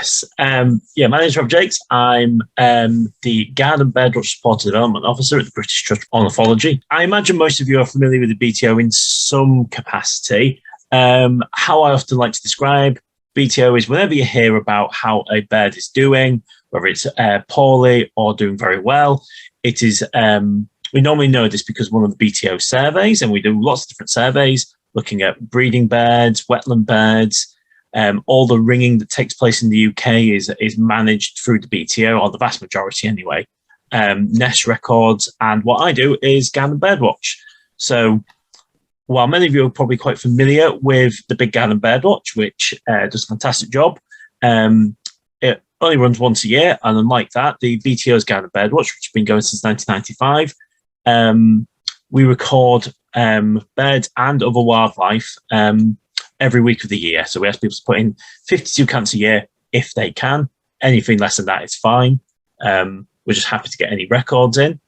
Yes. Yeah, my name is Rob Jaques. I'm the Garden BirdWatch Support and Development Officer at the British Trust Ornithology. I imagine most of you are familiar with the BTO in some capacity. How I often like to describe BTO is whenever you hear about how a bird is doing, whether it's poorly or doing very well, it is, we normally know this because of one of the BTO surveys, and we do lots of different surveys looking at breeding birds, wetland birds. All the ringing that takes place in the UK is managed through the BTO, or the vast majority anyway. Nest records, and what I do is Garden BirdWatch. So while many of you are probably quite familiar with the big Garden BirdWatch, which does a fantastic job, it only runs once a year, and unlike that, the BTO's Garden BirdWatch, which has been going since 1995, we record birds and other wildlife every week of the year. So we ask people to put in 52 counts a year if they can. Anything less than that is fine. We're just happy to get any records in.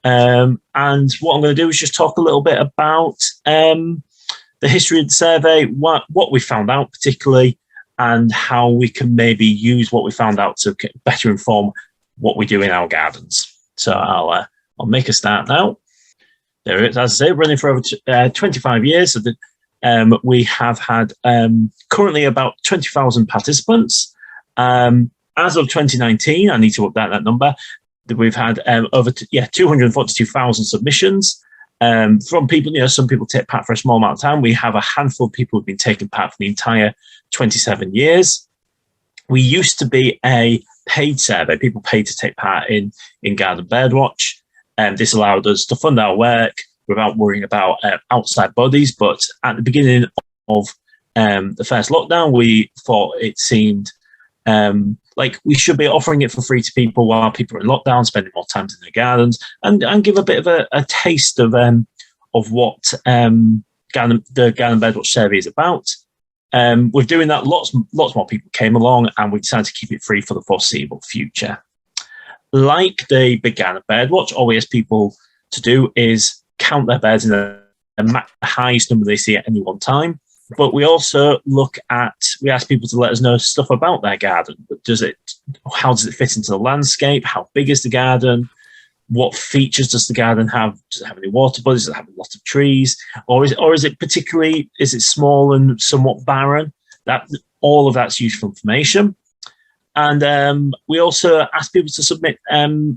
And what I'm going to do is just talk a little bit about the history of the survey, what we found out particularly, and how we can maybe use what we found out to better inform what we do in our gardens. So I'll make a start now. There it is. As I say, running for over 25 years. So we have had currently about 20,000 participants. As of 2019, I need to update that number. We've had over 242,000 submissions from people. Some people take part for a small amount of time. We have a handful of people who've been taking part for the entire 27 years. We used to be a paid survey. People paid to take part in Garden BirdWatch. This allowed us to fund our work without worrying about outside bodies. But at the beginning of the first lockdown, we thought it seemed like we should be offering it for free to people while people are in lockdown, spending more time in their gardens, and give a bit of a taste of what the Garden BirdWatch survey is about. We're doing that. Lots more people came along, and we decided to keep it free for the foreseeable future. Like the big Garden BirdWatch, all we ask people to do is count their birds in the highest number they see at any one time. But we also we ask people to let us know stuff about their garden. How does it fit into the landscape? How big is the garden? What features does the garden have? Does it have any water bodies? Does it have a lot of trees? Or is it small and somewhat barren? All of that's useful information. And we also ask people to submit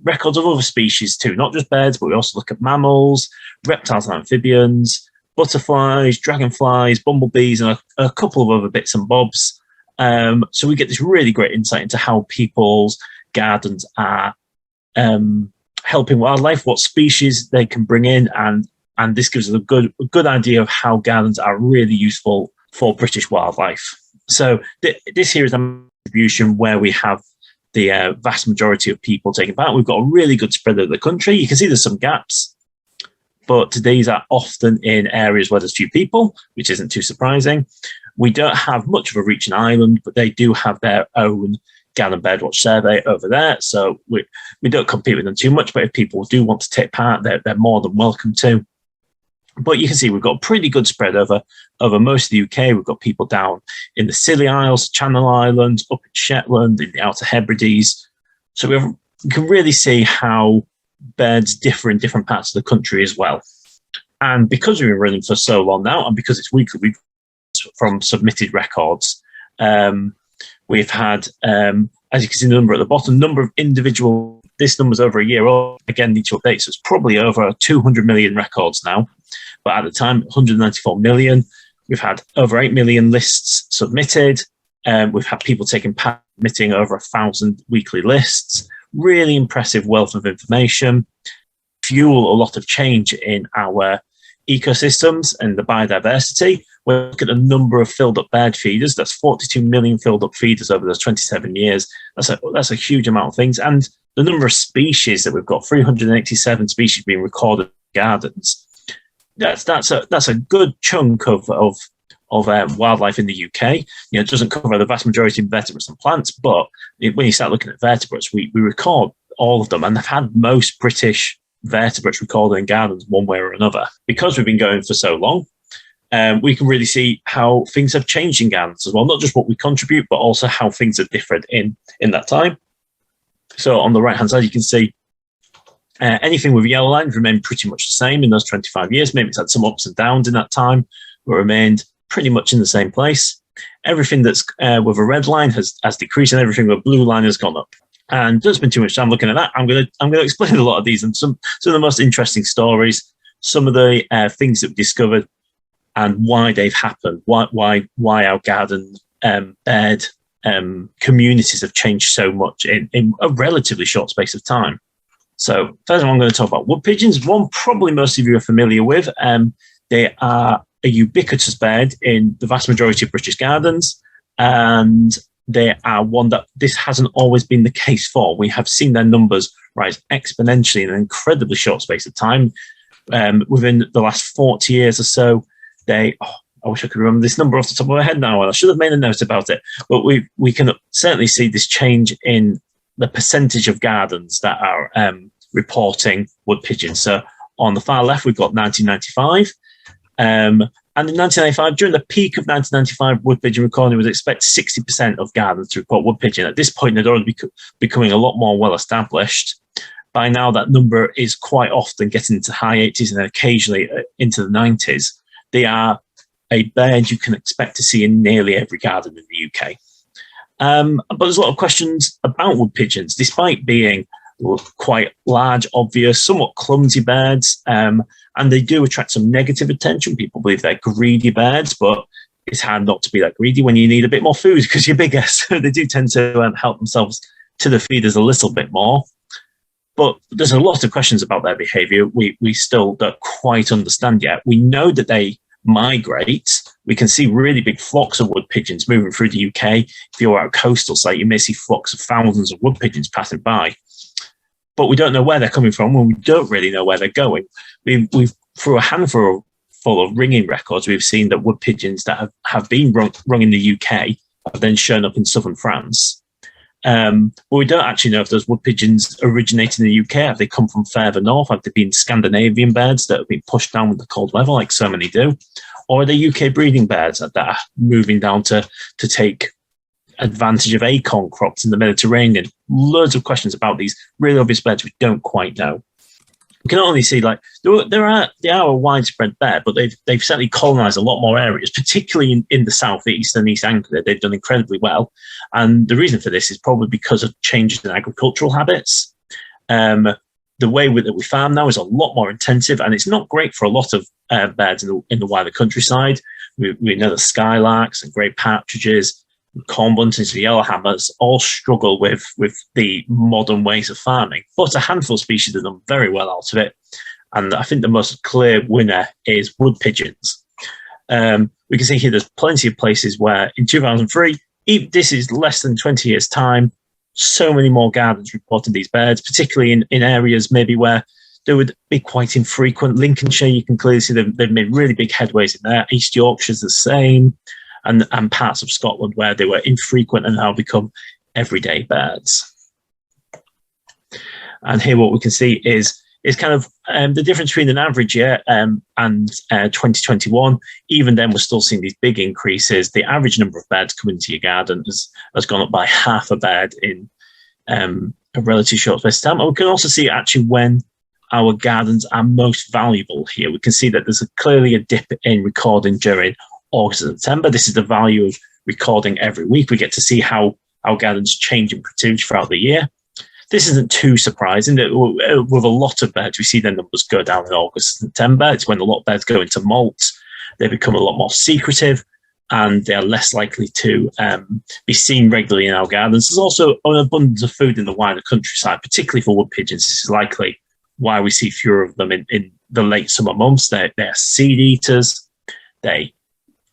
records of other species too, not just birds, but we also look at mammals, reptiles and amphibians, butterflies, dragonflies, bumblebees, and a couple of other bits and bobs. So we get this really great insight into how people's gardens are helping wildlife, what species they can bring in, and this gives us a good idea of how gardens are really useful for British wildlife. So this here is a distribution where we have the vast majority of people taking part. We've got a really good spread of the country. You can see there's some gaps, but these are often in areas where there's few people, which isn't too surprising. We don't have much of a reach in Ireland, but they do have their own Garden BirdWatch survey over there. So we don't compete with them too much, but if people do want to take part, they're more than welcome to. But you can see we've got a pretty good spread over most of the UK. We've got people down in the Scilly Isles, Channel Islands, up in Shetland, in the Outer Hebrides. So we can really see how birds differ in different parts of the country as well. And because we've been running for so long now, and because it's weekly, from submitted records, we've had, as you can see, the number at the bottom, number of individual. This number's over a year old. Again, need to update, so it's probably over 200 million records now. But at the time, 194 million. We've had over 8 million lists submitted. We've had people taking part, submitting over 1,000 weekly lists. Really impressive wealth of information. Fuel a lot of change in our ecosystems and the biodiversity. We look at the number of filled up bird feeders. That's 42 million filled up feeders over those 27 years. That's a huge amount of things. And the number of species that we've got, 387 species being recorded in gardens. That's a good chunk of wildlife in the UK. It doesn't cover the vast majority of vertebrates and plants, but when you start looking at vertebrates, we record all of them, and they've had most British vertebrates recorded in gardens one way or another. Because we've been going for so long, we can really see how things have changed in gardens as well, not just what we contribute, but also how things are different in that time. So on the right-hand side, you can see anything with yellow lines remained pretty much the same in those 25 years. Maybe it's had some ups and downs in that time, but remained pretty much in the same place. Everything that's with a red line has decreased, and everything with a blue line has gone up. And don't spend too much time looking at that. I'm going to explain a lot of these and some of the most interesting stories, some of the things that we discovered, and why they've happened, why our garden bird communities have changed so much in a relatively short space of time. So first of all, I'm going to talk about wood pigeons. One probably most of you are familiar with. They are a ubiquitous bird in the vast majority of British gardens, and they are one that this hasn't always been the case for. We have seen their numbers rise exponentially in an incredibly short space of time. Within the last 40 years or so, I wish I could remember this number off the top of my head now, and I should have made a note about it. But we can certainly see this change in the percentage of gardens that are reporting wood pigeons. So on the far left, we've got 1995. And in 1995, during the peak of 1995 wood pigeon recording, we would expect 60% of gardens to report wood pigeon. At this point, they'd already becoming a lot more well established. By now, that number is quite often getting into high 80s and then occasionally into the 90s. They are a bird you can expect to see in nearly every garden in the UK. But there's a lot of questions about wood pigeons, despite being quite large, obvious, somewhat clumsy birds, and they do attract some negative attention. People believe they're greedy birds, but it's hard not to be that greedy when you need a bit more food because you're bigger. So they do tend to help themselves to the feeders a little bit more. But there's a lot of questions about their behaviour we still don't quite understand yet. We know that they migrate. We can see really big flocks of wood pigeons moving through the UK. If you're at a coastal site, you may see flocks of thousands of wood pigeons passing by. But we don't know where they're coming from, and we don't really know where they're going. We've through a handful full of ringing records, we've seen that wood pigeons that have been rung in the UK have then shown up in southern France. But we don't actually know if those wood pigeons originate in the UK. Have they come from further north? Have they been Scandinavian birds that have been pushed down with the cold weather, like so many do? Or are they UK breeding birds that are moving down to take advantage of acorn crops in the Mediterranean? Loads of questions about these really obvious birds we don't quite know. We can only see they are a widespread bird, but they've certainly colonised a lot more areas, particularly in the southeast and East Anglia. They've done incredibly well, and the reason for this is probably because of changes in agricultural habits. The way that we farm now is a lot more intensive, and it's not great for a lot of birds in the wider countryside. We know the skylarks and grey partridges, corn buntings, the yellowhammers all struggle with the modern ways of farming, but a handful of species have done very well out of it. And I think the most clear winner is wood pigeons. We can see here there's plenty of places where in 2003, this is less than 20 years' time, so many more gardens reported these birds, particularly in areas maybe where they would be quite infrequent. Lincolnshire, you can clearly see they've made really big headways in there. East Yorkshire's the same. And parts of Scotland where they were infrequent and now become everyday birds. And here what we can see is kind of the difference between an average year and 2021. Even then, we're still seeing these big increases. The average number of birds coming into your garden has gone up by half a bird in a relatively short space of time. And we can also see actually when our gardens are most valuable here. We can see that there's clearly a dip in recording during August and September. This is the value of recording every week. We get to see how our gardens change in productivity throughout the year. This isn't too surprising. With a lot of birds, we see their numbers go down in August and September. It's when a lot of birds go into molt. They become a lot more secretive, and they are less likely to be seen regularly in our gardens. There's also an abundance of food in the wider countryside, particularly for wood pigeons. This is likely why we see fewer of them in the late summer months. They're seed eaters. They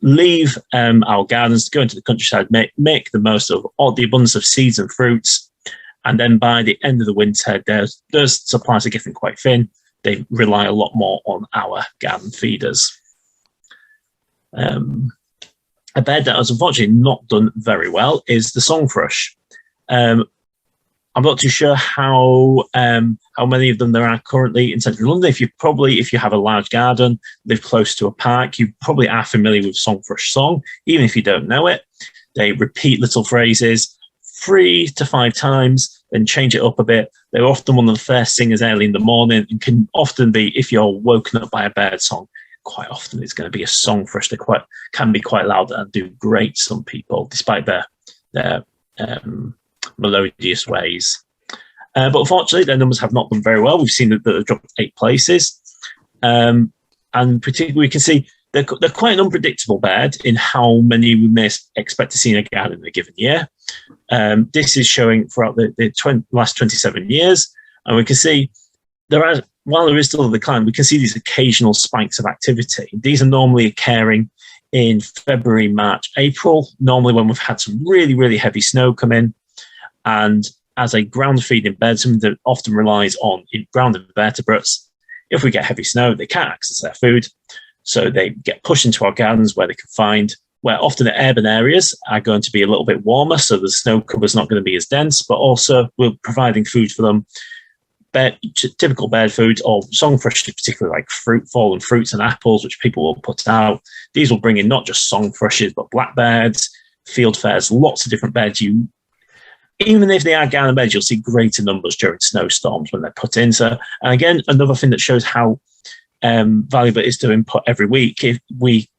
leave our gardens to go into the countryside, make the most of all the abundance of seeds and fruits, and then by the end of the winter, those supplies are getting quite thin. They rely a lot more on our garden feeders. A bird that has unfortunately not done very well is the song thrush. I'm not too sure how many of them there are currently in central London. If you have a large garden, live close to a park, you probably are familiar with Songthrush song, even if you don't know it. They repeat little phrases 3 to 5 times, then change it up a bit. They're often one of the first singers early in the morning, and can often be, if you're woken up by a bird song, quite often it's going to be a songthrush. They can be quite loud and do great, some people, despite their melodious ways. But unfortunately, their numbers have not done very well. We've seen that they've dropped 8 places. And particularly, we can see they're quite an unpredictable bird in how many we may expect to see in a garden in a given year. This is showing throughout the last 27 years. And we can see while there is still a decline, we can see these occasional spikes of activity. These are normally occurring in February, March, April, normally when we've had some really, really heavy snow come in. And as a ground feeding bird, something that often relies on ground invertebrates, if we get heavy snow, they can't access their food. So they get pushed into our gardens where often the urban areas are going to be a little bit warmer, so the snow cover is not going to be as dense, but also we're providing food for them, typical bird food, or songthrush, particularly like fallen fruits and apples, which people will put out. These will bring in not just songthrushes, but blackbirds, fieldfares, lots of different birds. Even if they are garden birds, you'll see greater numbers during snowstorms when they're put in. So, and again, another thing that shows how valuable it is to input every week. If we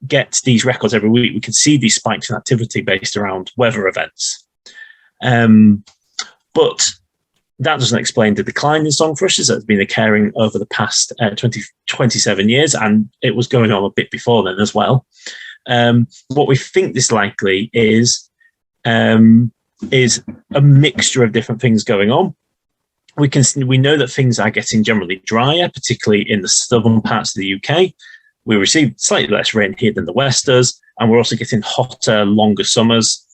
get these records every week, we can see these spikes in activity based around weather events. But that doesn't explain the decline in songthrushes that's been occurring over the past 27 years, and it was going on a bit before then as well. What we think this likely is a mixture of different things going on. We know that things are getting generally drier, particularly in the southern parts of the UK. We receive slightly less rain here than the West does, and we're also getting hotter, longer summers.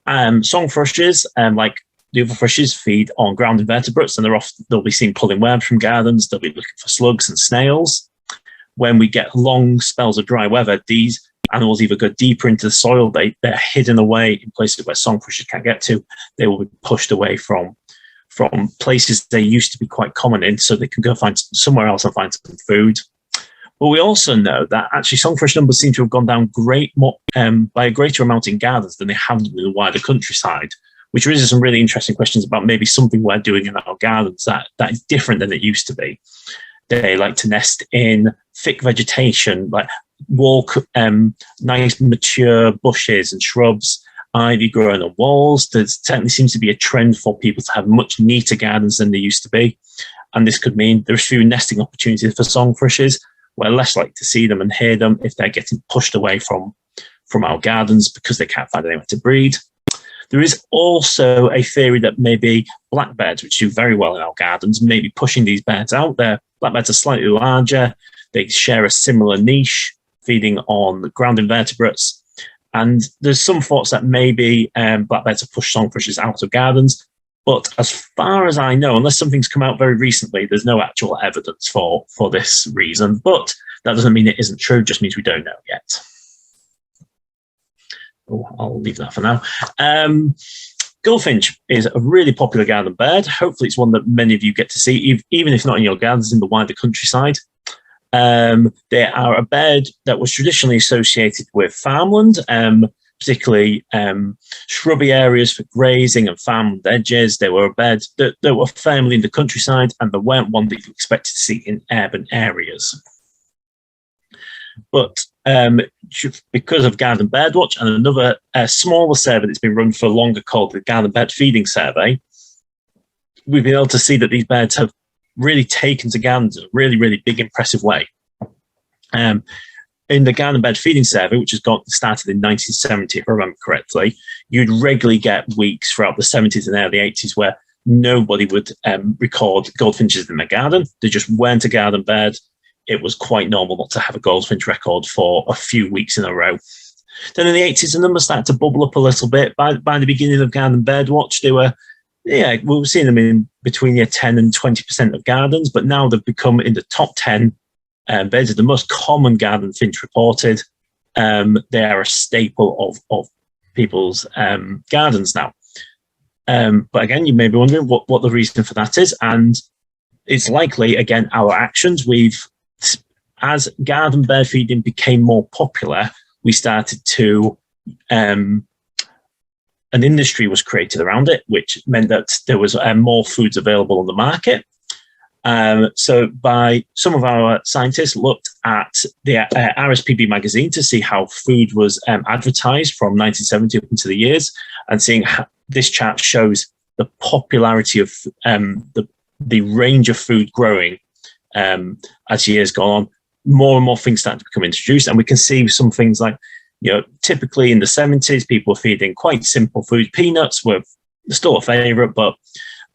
Songthrushes, like the other thrushes, feed on ground invertebrates, and they'll be seen pulling worms from gardens. They'll be looking for slugs and snails. When we get long spells of dry weather, these animals either go deeper into the soil, they're hidden away in places where songthrushes can't get to. They will be pushed away from places they used to be quite common in, so they can go find somewhere else and find some food. But we also know that actually songthrush numbers seem to have gone down by a greater amount in gardens than they have in the wider countryside, which raises some really interesting questions about maybe something we're doing in our gardens that is different than it used to be. They like to nest in thick vegetation, like nice mature bushes and shrubs, ivy growing on walls. There certainly seems to be a trend for people to have much neater gardens than they used to be. And this could mean there's few nesting opportunities for songthrushes. We're less likely to see them and hear them if they're getting pushed away from our gardens because they can't find anywhere to breed. There is also a theory that maybe blackbirds, which do very well in our gardens, may be pushing these birds out there. Blackbirds are slightly larger. They share a similar niche, feeding on ground invertebrates. And there's some thoughts that maybe blackbirds have pushed songthrushes out of gardens. But as far as I know, unless something's come out very recently, there's no actual evidence for this reason. But that doesn't mean it isn't true, it just means we don't know yet. Oh, I'll leave that for now. Goldfinch is a really popular garden bird. Hopefully it's one that many of you get to see, even if not in your gardens, in the wider countryside. They are a bird that was traditionally associated with farmland, particularly shrubby areas for grazing and farmland edges. They were a bird that were firmly in the countryside, and they weren't one that you expected to see in urban areas. But because of Garden BirdWatch and another smaller survey that's been run for longer called the Garden Bird Feeding Survey, we've been able to see that these birds have really taken to gardens in a really, really big, impressive way. In the Garden Bird Feeding Survey, which started in 1970, if I remember correctly, you'd regularly get weeks throughout the 70s and early 80s where nobody would record goldfinches in their garden. They just weren't a garden bird. It was quite normal not to have a goldfinch record for a few weeks in a row. Then in the 80s, the numbers started to bubble up a little bit. By the beginning of Garden BirdWatch, we were seeing them in between 10 and 20% of gardens, but now they've become in the top 10 birds are the most common garden finch reported. They are a staple of people's gardens now. But again, you may be wondering what the reason for that is. And it's likely, again, our actions. As garden bird feeding became more popular, we started to, an industry was created around it, which meant that there was more foods available on the market. So by some of our scientists looked at the RSPB magazine to see how food was advertised from 1970 up into the years, and seeing how this chart shows the popularity of the range of food growing as years go on. More and more things started to become introduced, and we can see some things like, typically in the 70s, people were feeding quite simple food. Peanuts were still a favorite, but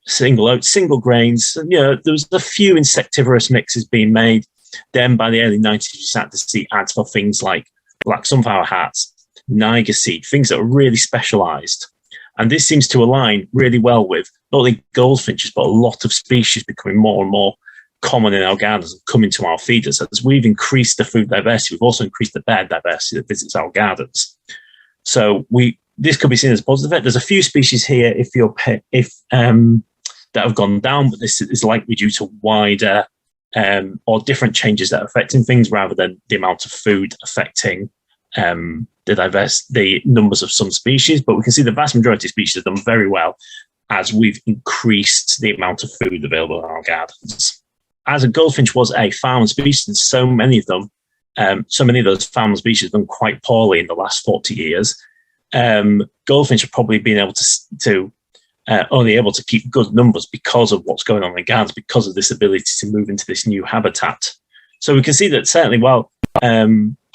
single oats, single grains. There was a few insectivorous mixes being made. Then by the early 90s, you started to see ads for things like black sunflower hearts, niger seed, things that are really specialized. And this seems to align really well with not only goldfinches, but a lot of species becoming more and more common in our gardens and coming to our feeders. As we've increased the food diversity, we've also increased the bird diversity that visits our gardens. So this could be seen as a positive. There's a few species here that have gone down, but this is likely due to wider or different changes that are affecting things rather than the amount of food affecting the numbers of some species. But we can see the vast majority of species have done very well as we've increased the amount of food available in our gardens. As a goldfinch was a farm species, and so many of those farm species have done quite poorly in the last 40 years. Goldfinch have probably been able to only able to keep good numbers because of what's going on in gardens, because of this ability to move into this new habitat. So we can see that certainly while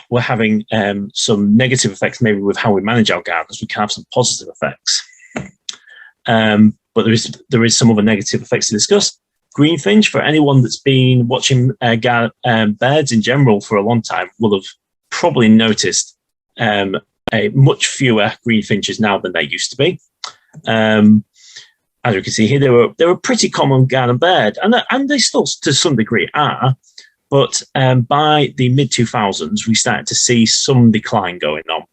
we're having some negative effects maybe with how we manage our gardens, we can have some positive effects. But there is some other negative effects to discuss. Greenfinch, for anyone that's been watching birds in general for a long time, will have probably noticed a much fewer greenfinches now than there used to be. As we can see here, they were a pretty common garden bird, and they still to some degree are. But by the mid-2000s, we started to see some decline going on,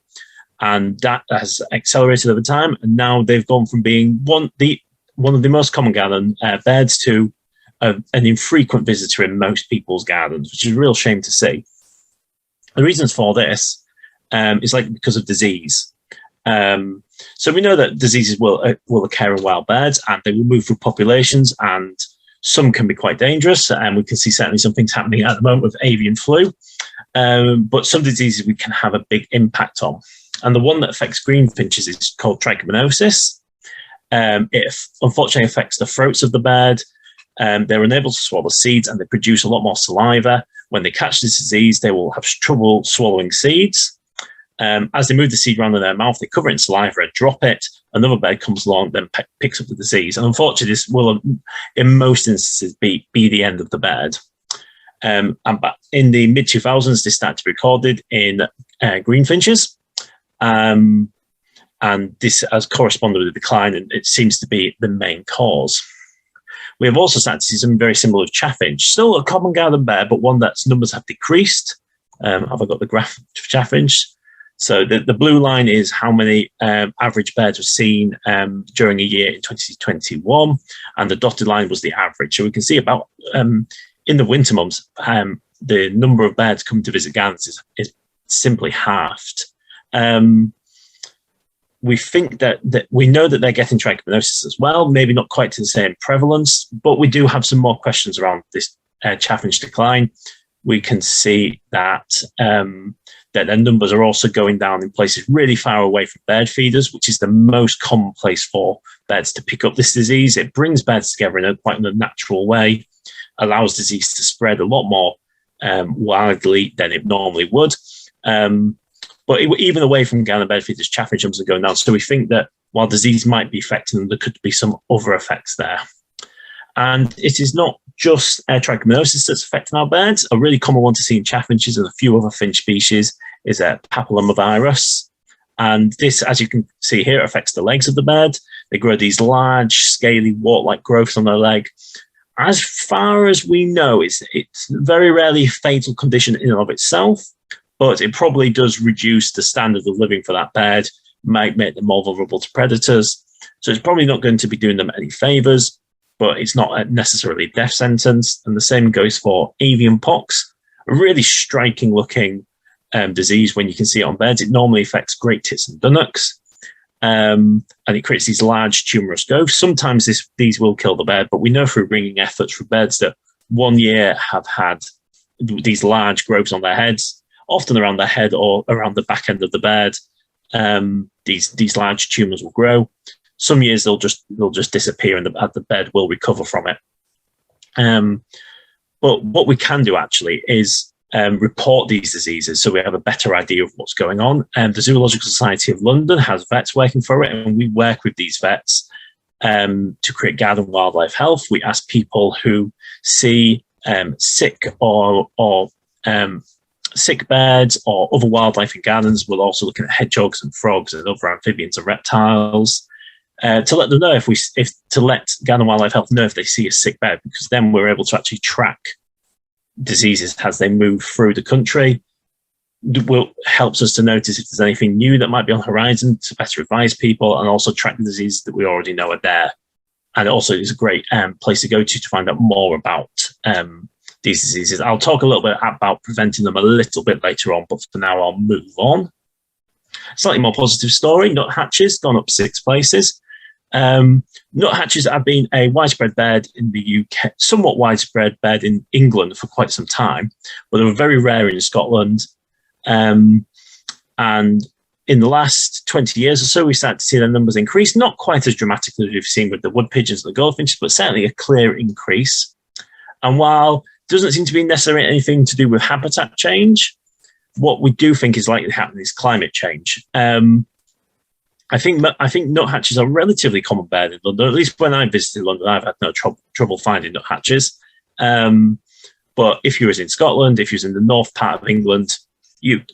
and that has accelerated over time. And now they've gone from being one of the most common garden birds to an infrequent visitor in most people's gardens, which is a real shame to see. The reasons for this is because of disease. So we know that diseases will occur in wild birds, and they will move through populations, and some can be quite dangerous. And we can see certainly some things happening at the moment with avian flu. But some diseases we can have a big impact on. And the one that affects greenfinches is called trigonosis. It unfortunately affects the throats of the bird. They're unable to swallow seeds, and they produce a lot more saliva. When they catch this disease, they will have trouble swallowing seeds. As they move the seed around in their mouth, they cover it in saliva and drop it. Another bird comes along, then picks up the disease. And unfortunately, this will, in most instances, be the end of the bird. But in the mid-2000s, this started to be recorded in greenfinches. And this has corresponded with a decline, and it seems to be the main cause. We have also started to see something very similar with chaffinch. Still a common garden bird, but one that's numbers have decreased. Have I got the graph for chaffinch? So the blue line is how many average birds were seen during a year in 2021, and the dotted line was the average. So we can see about in the winter months, the number of birds coming to visit gardens is simply halved. We think that we know that they're getting trigonosis as well, maybe not quite to the same prevalence, but we do have some more questions around this chaffinch decline. We can see that that their numbers are also going down in places really far away from bird feeders, which is the most common place for birds to pick up this disease. It brings birds together in quite a natural way, allows disease to spread a lot more widely than it normally would. But even away from garden bird feeders, chaffinch numbers are going down. So we think that while disease might be affecting them, there could be some other effects there. And it is not just trichomoniasis that's affecting our birds. A really common one to see in chaffinches and a few other finch species is a papillomavirus. And this, as you can see here, affects the legs of the bird. They grow these large, scaly, wart-like growths on their leg. As far as we know, it's very rarely a fatal condition in and of itself, but it probably does reduce the standard of living for that bird might make them more vulnerable to predators. So it's probably not going to be doing them any favours, but it's not a necessarily death sentence. And the same goes for Avian Pox, a really striking looking disease when you can see it on birds. It normally affects great tits and dunnocks, and it creates these large tumorous growths. Sometimes these will kill the bird, but we know through ringing efforts for birds that 1 year have had these large growths on their heads, often around their head or around the back end of the bird. These large tumours will grow. Some years they'll just disappear, and the bird will recover from it. But what we can do actually is report these diseases, so we have a better idea of what's going on. The Zoological Society of London has vets working for it, and we work with these vets to create garden wildlife health. We ask people who see sick or sick birds or other wildlife in gardens. We'll also look at hedgehogs and frogs and other amphibians and reptiles to let them know if to let garden wildlife health know if they see a sick bird, because then we're able to actually track diseases as they move through the country. Helps us to notice if there's anything new that might be on the horizon to better advise people, and also track the diseases that we already know are there. And also it's a great place to go to find out more about these diseases. I'll talk a little bit about preventing them a little bit later on, but for now I'll move on. Slightly more positive story, nuthatches gone up 6 places. Nuthatches have been a widespread bird in the UK, somewhat widespread bird in England for quite some time, but they were very rare in Scotland. And in the last 20 years or so, we started to see their numbers increase, not quite as dramatically as we've seen with the wood pigeons and the goldfinches, but certainly a clear increase. And while it doesn't seem to be necessarily anything to do with habitat change, what we do think is likely to happen is climate change. I think nuthatches are a relatively common bird in London. At least when I visited London, I've had no trouble finding nuthatches. But if you was in Scotland, if you was in the north part of England,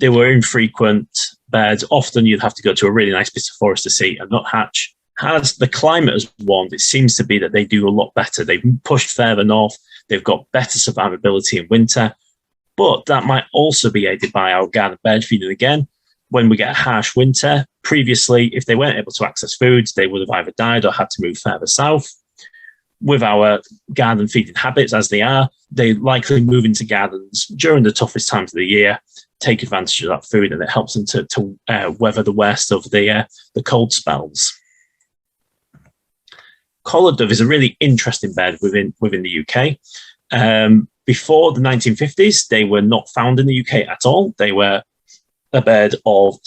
they were infrequent birds. Often you'd have to go to a really nice bit of forest to see a nuthatch. As the climate has warmed, it seems to be that they do a lot better. They've pushed further north. They've got better survivability in winter. But that might also be aided by our garden bird feeding again. When we get a harsh winter, previously, if they weren't able to access food, they would have either died or had to move further south. With our garden feeding habits as they are, they likely move into gardens during the toughest times of the year, take advantage of that food, and it helps them to weather the worst of the cold spells. Collared dove is a really interesting bird within the UK. Before the 1950s, they were not found in the UK at all. They were a bird of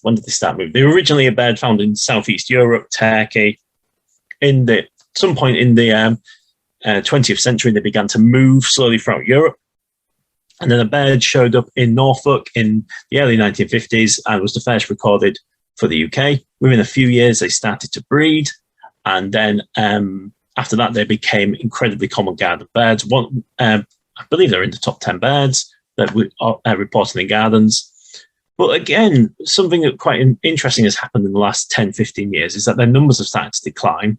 when did they start moving? They were originally a bird found in Southeast Europe, Turkey. Some point in the 20th century, they began to move slowly throughout Europe. And then a bird showed up in Norfolk in the early 1950s and was the first recorded for the UK. Within a few years, they started to breed. And then after that, they became incredibly common garden birds. I believe they're in the top 10 birds that we are reported in gardens. But again, something that quite interesting has happened in the last 10, 15 years is that their numbers have started to decline.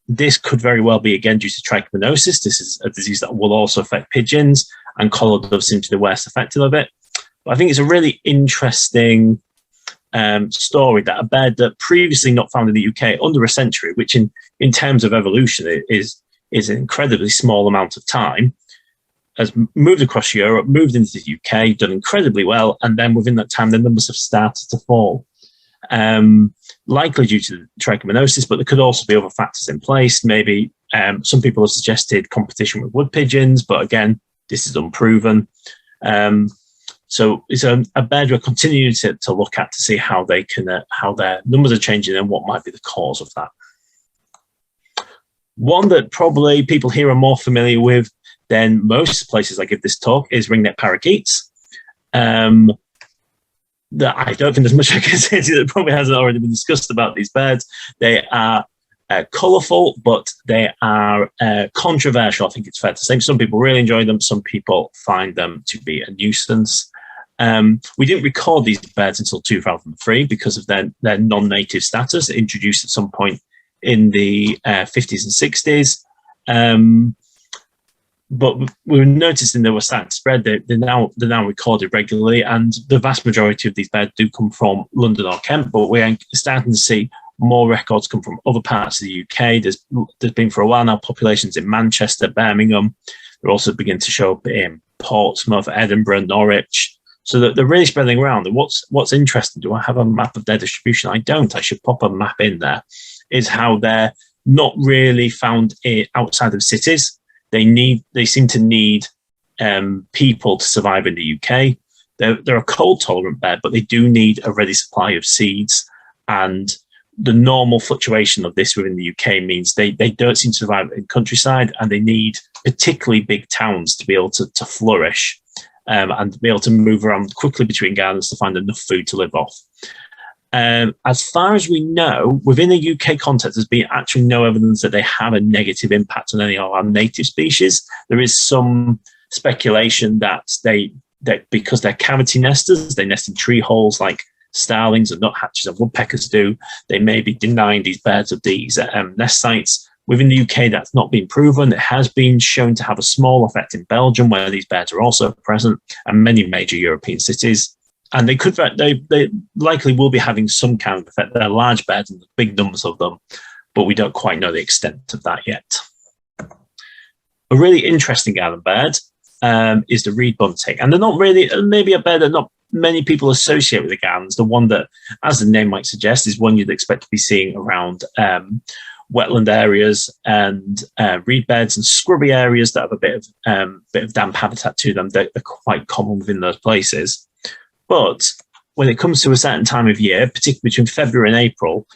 This could very well be, again, due to trichomoniasis. This is a disease that will also affect pigeons, and collared doves seem to be the worst affected of it. But I think it's a really interesting story that a bird that previously not found in the UK under a century, which in terms of evolution is an incredibly small amount of time, has moved across Europe, moved into the UK, done incredibly well, and then within that time, the numbers have started to fall. Likely due to trichomoniasis, but there could also be other factors in place. Maybe some people have suggested competition with wood pigeons, but again, this is unproven. So it's a bird we're continuing to look at to see how their numbers are changing and what might be the cause of that. One that probably people here are more familiar with than most places I give this talk is ringnet parakeets. That I don't think there's much I can say that probably hasn't already been discussed about these birds. They are colourful, but they are controversial, I think it's fair to say. Some people really enjoy them. Some people find them to be a nuisance. We didn't record these birds until 2003 because of their non-native status, introduced at some point in the 50s and 60s. but we were noticing they were starting to spread. They're now recorded regularly, and the vast majority of these birds do come from London or Kent. But we're starting to see more records come from other parts of the UK. There's been for a while now populations in Manchester, Birmingham. They're also beginning to show up in Portsmouth, Edinburgh, Norwich. So that they're really spreading around. And what's interesting, do I have a map of their distribution? I don't. I should pop a map in there. Is how they're not really found outside of cities. They seem to need people to survive in the UK. They're a cold tolerant bird, but they do need a ready supply of seeds. And the normal fluctuation of this within the UK means they don't seem to survive in countryside, and they need particularly big towns to be able to flourish and be able to move around quickly between gardens to find enough food to live off. As far as we know, within the UK context, there's been actually no evidence that they have a negative impact on any of our native species. There is some speculation that because they're cavity nesters, they nest in tree holes like starlings and nuthatches and woodpeckers do, they may be denying these birds of these nest sites. Within the UK, that's not been proven. It has been shown to have a small effect in Belgium, where these birds are also present, and many major European cities. And they likely will be having some kind of effect. They're large birds and big numbers of them, but we don't quite know the extent of that yet. A really interesting garden bird is the reed bunting. And they're not really, maybe a bird that not many people associate with the gardens. The one that, as the name might suggest, is one you'd expect to be seeing around wetland areas and reed beds and scrubby areas that have a bit of damp habitat to them. They're quite common within those places. But when it comes to a certain time of year, particularly between February and April,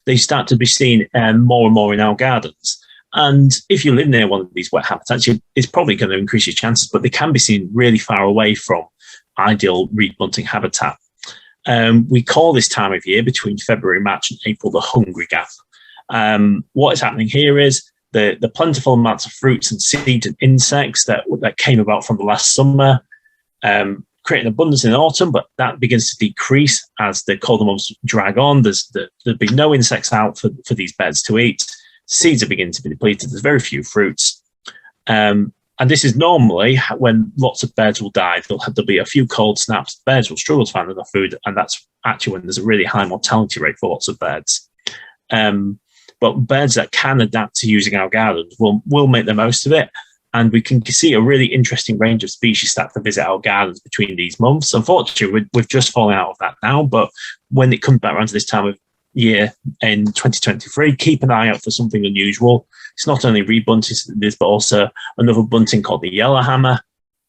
they start to be seen more and more in our gardens. And if you live near one of these wet habitats, it's probably going to increase your chances, but they can be seen really far away from ideal reed bunting habitat. We call this time of year between February, March and April the hungry gap. What is happening here is the plentiful amounts of fruits and seeds and insects that came about from the last summer create an abundance in autumn, but that begins to decrease as the colder months drag on. There'll be no insects out for these birds to eat. Seeds are beginning to be depleted. There's very few fruits. And this is normally when lots of birds will die. There'll be a few cold snaps. Birds will struggle to find enough food, and that's actually when there's a really high mortality rate for lots of birds. But birds that can adapt to using our gardens will make the most of it. And we can see a really interesting range of species start to visit our gardens between these months. Unfortunately, we've just fallen out of that now. But when it comes back around to this time of year in 2023, keep an eye out for something unusual. It's not only reed buntings, but also another bunting called the yellowhammer.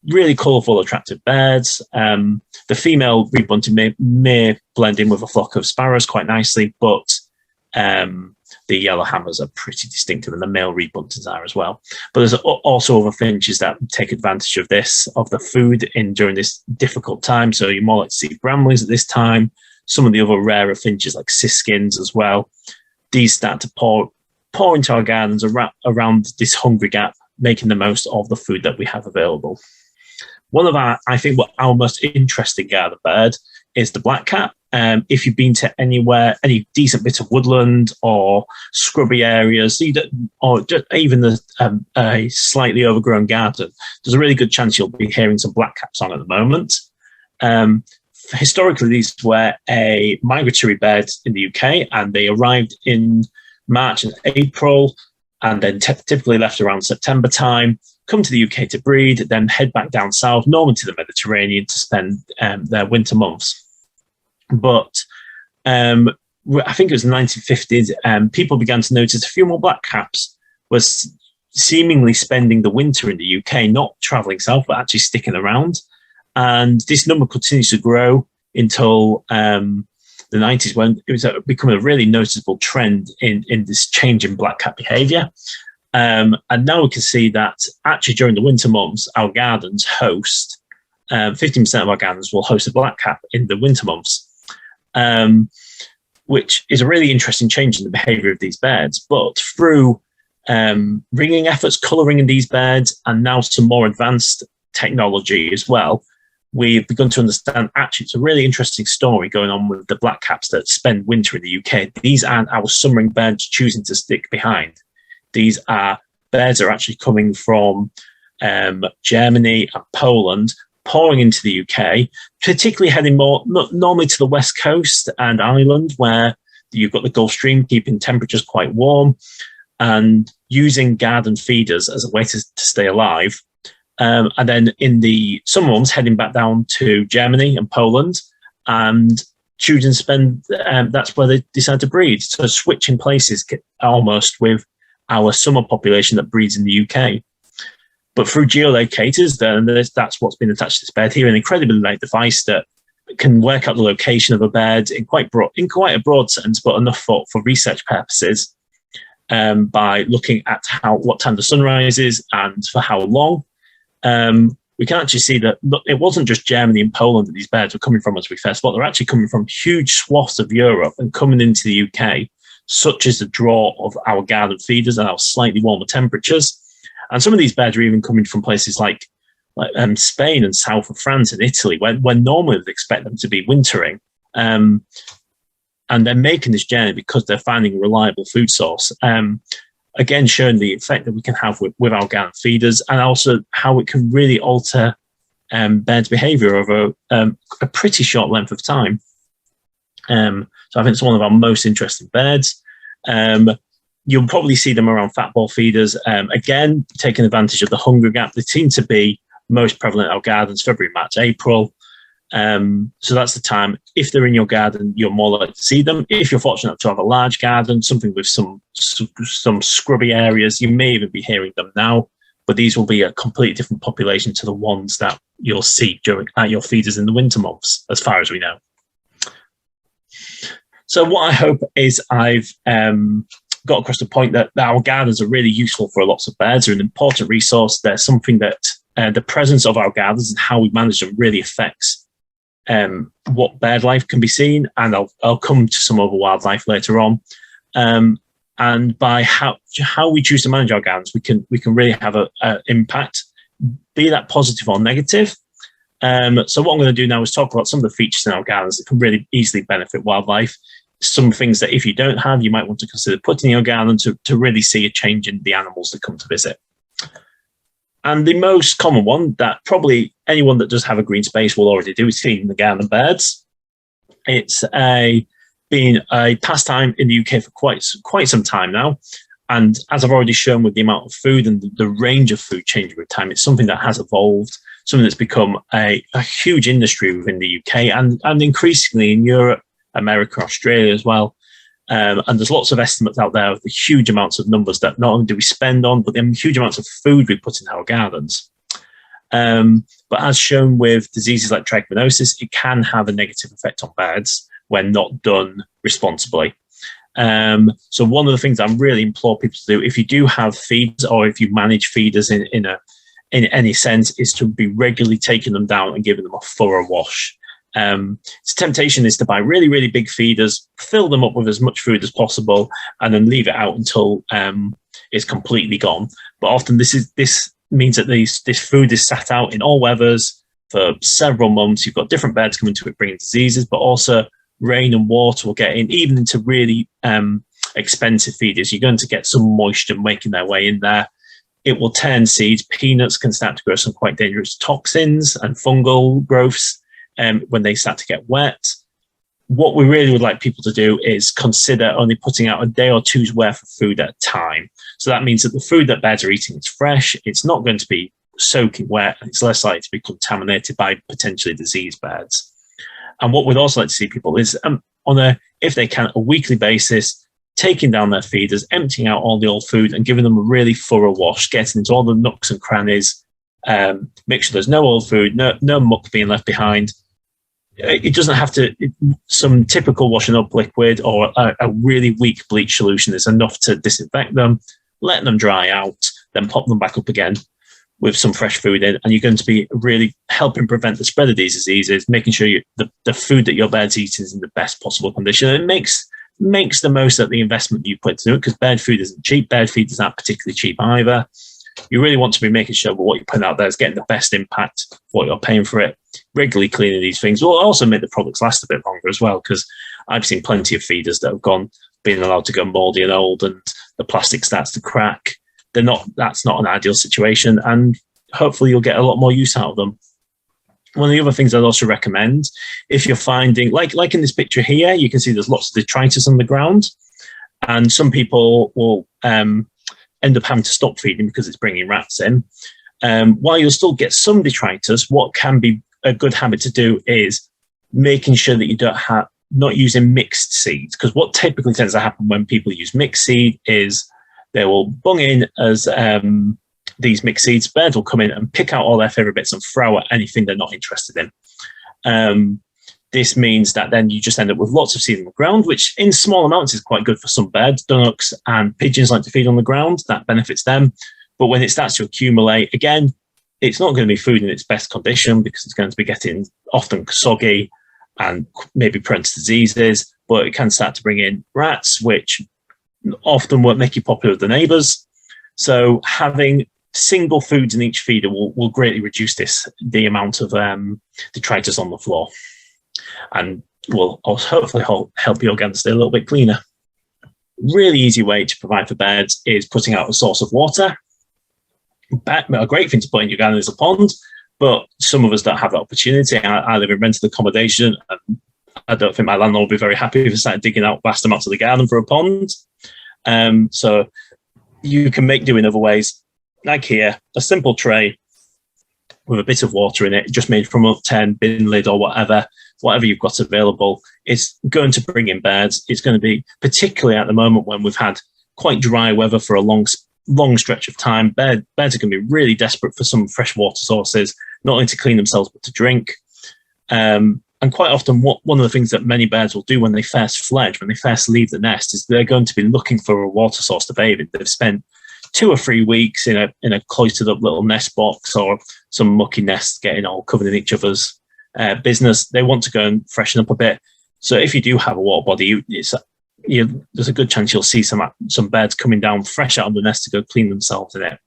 Really colourful, attractive birds. The female reed bunting may blend in with a flock of sparrows quite nicely, but the yellowhammers are pretty distinctive, and the male reed buntings are as well. But there's also other finches that take advantage of the food during this difficult time. So you're more likely to see bramleys at this time. Some of the other rarer finches like siskins as well. These start to pour into our gardens around this hungry gap, making the most of the food that we have available. One of our most interesting garden bird is the blackcap. If you've been to any decent bit of woodland or scrubby areas, or just even a slightly overgrown garden, there's a really good chance you'll be hearing some blackcap song at the moment. Historically, these were a migratory bird in the UK, and they arrived in March and April, and then typically left around September time, come to the UK to breed, then head back down south, normally to the Mediterranean, to spend their winter months. But I think it was the 1950s, people began to notice a few more blackcaps was seemingly spending the winter in the UK, not travelling south, but actually sticking around. And this number continues to grow until the 90s, when it was becoming a really noticeable trend in this change in blackcap behaviour. And now we can see that actually during the winter months, our gardens host, 15% of our gardens will host a blackcap in the winter months. Which is a really interesting change in the behaviour of these birds. But through ringing efforts, colouring in these birds, and now some more advanced technology as well, we've begun to understand actually it's a really interesting story going on with the blackcaps that spend winter in the UK. These aren't our summering birds choosing to stick behind. These are birds that are actually coming from Germany and Poland, pouring into the UK, particularly heading more normally to the west coast and Ireland, where you've got the Gulf Stream keeping temperatures quite warm, and using garden feeders as a way to stay alive. And then in the summer months, heading back down to Germany and Poland, and choosing to spend, that's where they decide to breed. So switching places almost with our summer population that breeds in the UK. But through geolocators, then that's what's been attached to this bed here, an incredibly light device that can work out the location of a bed in quite a broad sense, but enough for research purposes, by looking at what time the sun rises and for how long. We can actually see that it wasn't just Germany and Poland that these birds were coming from as we first thought. They're actually coming from huge swaths of Europe and coming into the UK, such as the draw of our garden feeders and our slightly warmer temperatures. And some of these birds are even coming from places like Spain and south of France and Italy, where normally we'd expect them to be wintering. And they're making this journey because they're finding a reliable food source. Again, showing the effect that we can have with our garden feeders, and also how it can really alter birds' behaviour over a pretty short length of time. So I think it's one of our most interesting birds. You'll probably see them around fat ball feeders. Again, taking advantage of the hunger gap. They seem to be most prevalent in our gardens, February, March, April. So that's the time. If they're in your garden, you're more likely to see them. If you're fortunate to have a large garden, something with some scrubby areas, you may even be hearing them now. But these will be a completely different population to the ones that you'll see at your feeders in the winter months, as far as we know. So what I hope is I've got across the point that our gardens are really useful for lots of birds. They're an important resource. They're something that the presence of our gardens and how we manage them really affects what bird life can be seen, and I'll come to some other wildlife later on. And by how we choose to manage our gardens, we can really have an impact, be that positive or negative. So what I'm going to do now is talk about some of the features in our gardens that can really easily benefit wildlife. Some things that if you don't have, you might want to consider putting in your garden to really see a change in the animals that come to visit. And the most common one that probably anyone that does have a green space will already do is feeding the garden birds. It's been a pastime in the UK for quite some time now. And as I've already shown with the amount of food and the range of food changing with time, it's something that has evolved, something that's become a huge industry within the UK and increasingly in Europe, America, Australia as well. And there's lots of estimates out there of the huge amounts of numbers that not only do we spend on, but the huge amounts of food we put in our gardens. But as shown with diseases like trigonosis, it can have a negative effect on birds when not done responsibly. So one of the things I really implore people to do, if you do have feeds or if you manage feeders in any sense, is to be regularly taking them down and giving them a thorough wash. Its temptation is to buy really, really big feeders, fill them up with as much food as possible, and then leave it out until it's completely gone. But often this means that this food is sat out in all weathers for several months. You've got different birds coming to it bringing diseases, but also rain and water will get in, even into really expensive feeders. You're going to get some moisture making their way in there. It will turn seeds. Peanuts can start to grow some quite dangerous toxins and fungal growths when they start to get wet. What we really would like people to do is consider only putting out a day or two's worth of food at a time. So that means that the food that birds are eating is fresh. It's not going to be soaking wet, and it's less likely to be contaminated by potentially diseased birds. And what we'd also like to see people is if they can, a weekly basis, taking down their feeders, emptying out all the old food and giving them a really thorough wash, getting into all the nooks and crannies, make sure there's no old food, no muck being left behind. It doesn't have to, some typical washing up liquid or a really weak bleach solution is enough to disinfect them, let them dry out, then pop them back up again with some fresh food in, and you're going to be really helping prevent the spread of these diseases, making sure the food that your bird's eating is in the best possible condition. It makes the most of the investment you put into it, because bird food isn't cheap. Bird feed is not particularly cheap either. You really want to be making sure that what you're putting out there is getting the best impact for what you're paying for it. Regularly cleaning these things will also make the products last a bit longer as well, because I've seen plenty of feeders that have been allowed to go mouldy and old, and the plastic starts to crack. That's not an ideal situation, and hopefully you'll get a lot more use out of them. One of the other things I'd also recommend, if you're finding, like in this picture here, you can see there's lots of detritus on the ground, and some people will end up having to stop feeding because it's bringing rats in. While you'll still get some detritus, what can be a good habit to do is making sure that you not using mixed seeds, because what typically tends to happen when people use mixed seed is they will bung in as these mixed seeds. Birds will come in and pick out all their favorite bits and throw at anything they're not interested in. This means that then you just end up with lots of seed on the ground, which in small amounts is quite good for some birds. Ducks and pigeons like to feed on the ground. That benefits them. But when it starts to accumulate, again, it's not going to be food in its best condition because it's going to be getting often soggy and maybe prone to diseases, but it can start to bring in rats, which often won't make you popular with the neighbours. So having single foods in each feeder will greatly reduce the amount of detritus on the floor, and will also hopefully help your garden stay a little bit cleaner. Really easy way to provide for birds is putting out a source of water. A great thing to put in your garden is a pond, but some of us don't have that opportunity. I live in rented accommodation, and I don't think my landlord would be very happy if I started digging out vast amounts of the garden for a pond. So you can do in other ways, like here, a simple tray with a bit of water in it, just made from a 10 bin lid or whatever you've got available. It's going to bring in birds. It's going to be, particularly at the moment when we've had quite dry weather for a long stretch of time, birds are going to be really desperate for some fresh water sources, not only to clean themselves, but to drink. And quite often, one of the things that many birds will do when they first fledge, when they first leave the nest, is they're going to be looking for a water source to bathe in. They've spent 2 or 3 weeks in a cloistered up little nest box or some mucky nest getting all covered in each other's business. They want to go and freshen up a bit. So if you do have a water body, there's a good chance you'll see some birds coming down fresh out of the nest to go clean themselves in it.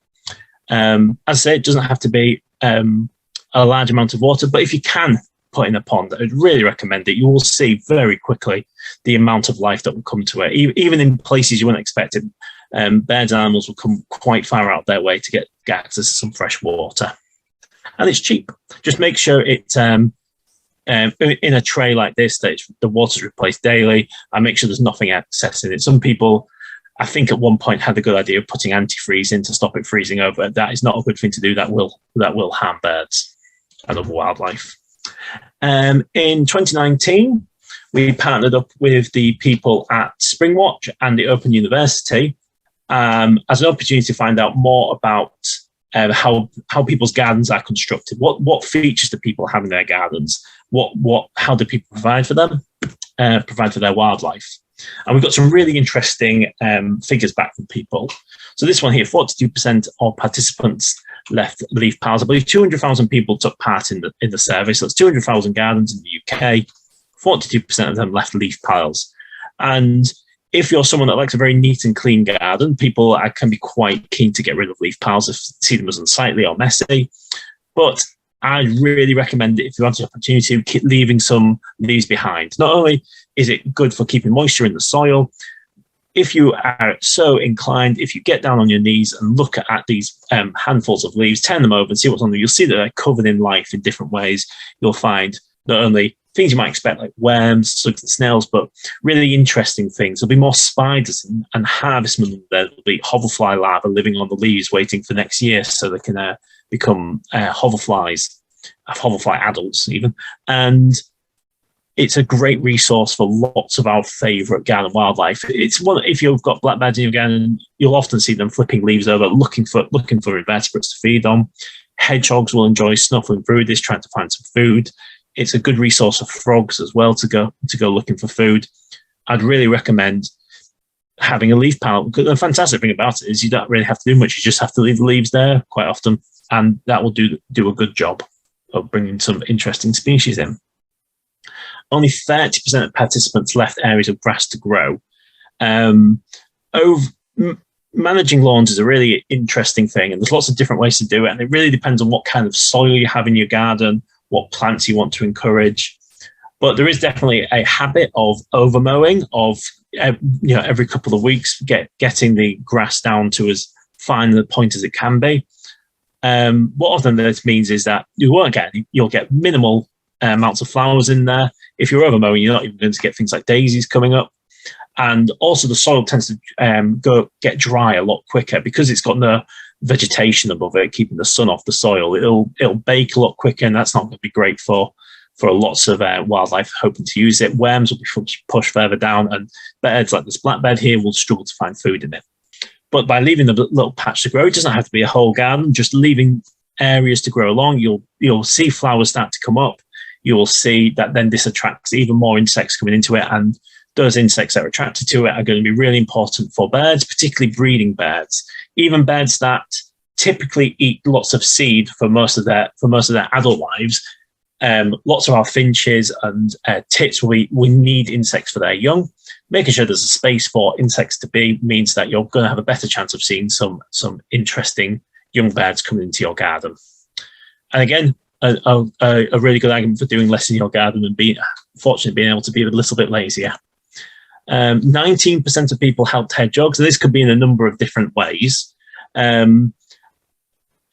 As I say, it doesn't have to be a large amount of water, but if you can put in a pond, I'd really recommend it. You will see very quickly the amount of life that will come to it. Even in places you wouldn't expect it, birds and animals will come quite far out their way to get access to some fresh water. And it's cheap. Just make sure it's in a tray like this, that the water's replaced daily, and make sure there's nothing excess in it. Some people, I think at one point, had the good idea of putting antifreeze in to stop it freezing over. That is not a good thing to do. That will harm birds and other wildlife. In 2019, we partnered up with the people at Springwatch and the Open University as an opportunity to find out more about how people's gardens are constructed. What features do people have in their gardens? How do people provide for them? Provide for their wildlife? And we've got some really interesting figures back from people. So this one here, 42% of participants left leaf piles. I believe 200,000 people took part in the survey. So that's 200,000 gardens in the UK. 42% of them left leaf piles. And if you're someone that likes a very neat and clean garden, people can be quite keen to get rid of leaf piles if they see them as unsightly or messy. But I really recommend it if you want the opportunity to keep leaving some leaves behind. Not only is it good for keeping moisture in the soil, if you are so inclined, if you get down on your knees and look at these handfuls of leaves, turn them over and see what's on them, you'll see that they're covered in life in different ways. You'll find not only things you might expect like worms, slugs and snails, but really interesting things. There'll be more spiders and harvestmen. There'll be hoverfly larvae living on the leaves waiting for next year so they can become hoverfly adults even. And it's a great resource for lots of our favourite garden wildlife. It's one, if you've got blackbirds in your garden, you'll often see them flipping leaves over, looking for invertebrates to feed on. Hedgehogs will enjoy snuffling through this, trying to find some food. It's a good resource for frogs as well to go looking for food. I'd really recommend having a leaf pile. Because the fantastic thing about it is you don't really have to do much. You just have to leave the leaves there quite often, and that will do a good job of bringing some interesting species in. Only 30% of participants left areas of grass to grow. Managing lawns is a really interesting thing, and there's lots of different ways to do it, and it really depends on what kind of soil you have in your garden, what plants you want to encourage. But there is definitely a habit of overmowing, of every couple of weeks getting the grass down to as fine a point as it can be. What often this means is that you'll get minimal amounts of flowers in there. If you're over mowing, you're not even going to get things like daisies coming up. And also the soil tends to get dry a lot quicker because it's got no vegetation above it, keeping the sun off the soil. It'll bake a lot quicker, and that's not going to be great for lots of wildlife hoping to use it. Worms will be pushed further down, and birds like this blackbird here will struggle to find food in it. But by leaving the little patch to grow, it doesn't have to be a whole garden, just leaving areas to grow along, you'll see flowers start to come up. You will see that then this attracts even more insects coming into it, and those insects that are attracted to it are going to be really important for birds, particularly breeding birds. Even birds that typically eat lots of seed for most of their adult lives. Lots of our finches and tits we need insects for their young. Making sure there's a space for insects to be means that you're going to have a better chance of seeing some interesting young birds coming into your garden. And again, a really good argument for doing less in your garden and being able to be a little bit lazier. 19% of people helped hedgehogs, and this could be in a number of different ways.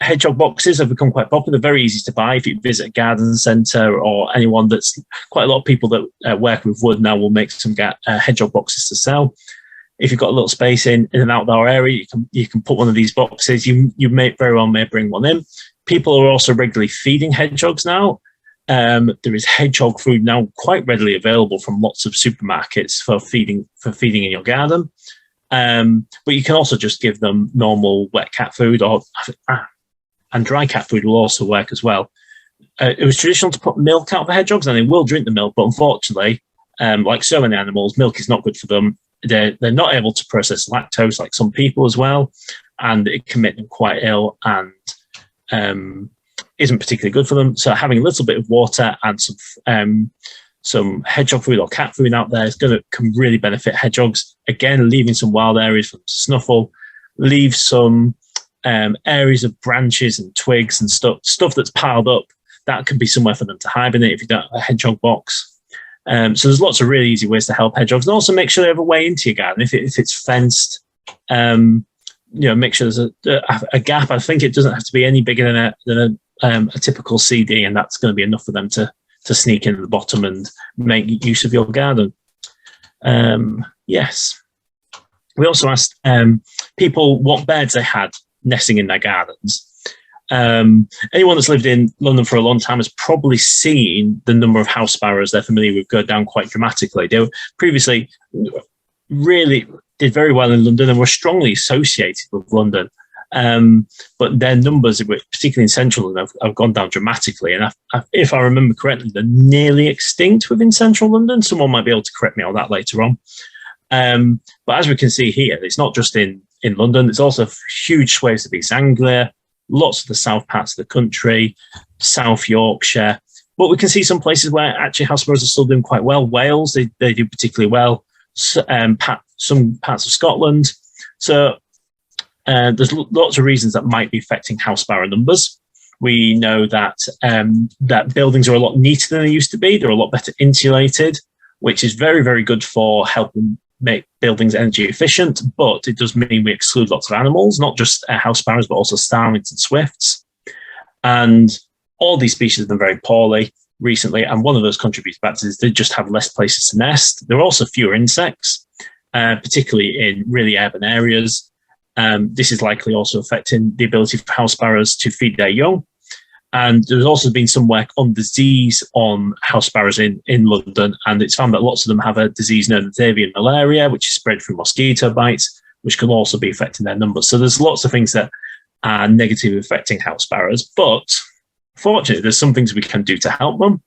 Hedgehog boxes have become quite popular. They're very easy to buy. If you visit a garden centre or anyone quite a lot of people that work with wood now will make some hedgehog boxes to sell. If you've got a little space in an outdoor area, you can put one of these boxes. You may very well bring one in. People are also regularly feeding hedgehogs now. There is hedgehog food now quite readily available from lots of supermarkets for feeding in your garden. But you can also just give them normal wet cat food, and dry cat food will also work as well. It was traditional to put milk out for hedgehogs, and they will drink the milk, but unfortunately, like so many animals, milk is not good for them. They're not able to process lactose like some people as well, and it can make them quite ill and isn't particularly good for them. So having a little bit of water and some hedgehog food or cat food out there can really benefit hedgehogs. Again, leaving some wild areas for them to snuffle, leave some areas of branches and twigs and stuff that's piled up. That could be somewhere for them to hibernate if you don't have a hedgehog box. So there's lots of really easy ways to help hedgehogs, and also make sure they have a way into your garden. If it's fenced, make sure there's a gap. I think it doesn't have to be any bigger than a typical CD, and that's going to be enough for them to sneak into the bottom and make use of your garden. Yes. We also asked people what birds they had nesting in their gardens. Anyone that's lived in London for a long time has probably seen the number of house sparrows they're familiar with go down quite dramatically. They were previously really did very well in London and were strongly associated with London. But their numbers, particularly in central London, have gone down dramatically. And if I remember correctly, they're nearly extinct within central London. Someone might be able to correct me on that later on. But as we can see here, it's not just in London. There's also huge swathes of East Anglia, lots of the south parts of the country, South Yorkshire. But we can see some places where actually house sparrows are still doing quite well. Wales, they do particularly well. Some parts of Scotland. So there's lots of reasons that might be affecting house sparrow numbers. We know that that buildings are a lot neater than they used to be. They're a lot better insulated, which is very, very good for helping make buildings energy efficient. But it does mean we exclude lots of animals, not just house sparrows, but also starlings and swifts. And all these species have done very poorly recently. And one of those contributing factors is they just have less places to nest. There are also fewer insects, particularly in really urban areas. This is likely also affecting the ability for house sparrows to feed their young. And there's also been some work on disease on house sparrows in London, and it's found that lots of them have a disease known as avian malaria, which is spread through mosquito bites, which can also be affecting their numbers. So there's lots of things that are negatively affecting house sparrows, but fortunately, there's some things we can do to help them.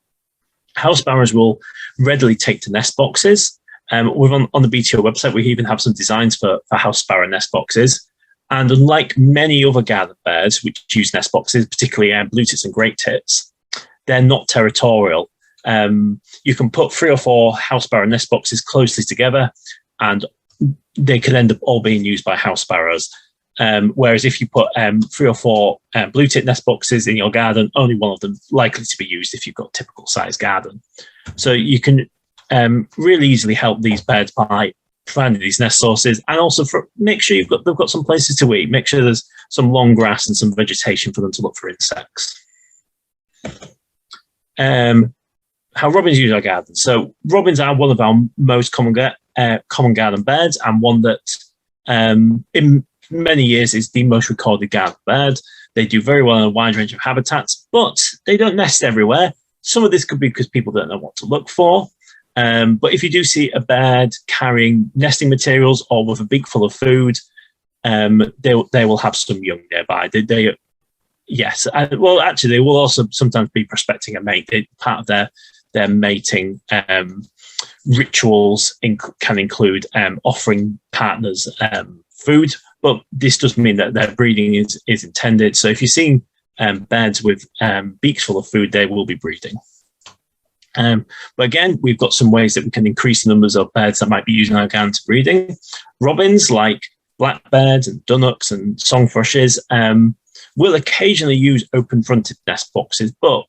House sparrows will readily take to nest boxes. On the BTO website, we even have some designs for house sparrow nest boxes. And unlike many other garden birds, which use nest boxes, particularly blue tits and great tits, they're not territorial. You can put 3 or 4 house sparrow nest boxes closely together, and they can end up all being used by house sparrows. Whereas if you put 3 or 4 blue tit nest boxes in your garden, only one of them likely to be used if you've got a typical size garden. So you can really easily help these birds by providing these nest sources, and also make sure they've got some places to eat. Make sure there's some long grass and some vegetation for them to look for insects. How robins use our garden. So robins are one of our most common garden birds, and one that in many years is the most recorded garden bird. They do very well in a wide range of habitats, but they don't nest everywhere. Some of this could be because people don't know what to look for. But if you do see a bird carrying nesting materials or with a beak full of food, they will have some young nearby. Yes. Well, actually, they will also sometimes be prospecting a mate. Part of their mating rituals can include offering partners food, but this does mean that their breeding is intended. So if you're seeing birds with beaks full of food, they will be breeding. But again, we've got some ways that we can increase the numbers of birds that might be using our garden to breeding. Robins, like blackbirds and dunnocks and song thrushes, will occasionally use open-fronted nest boxes, but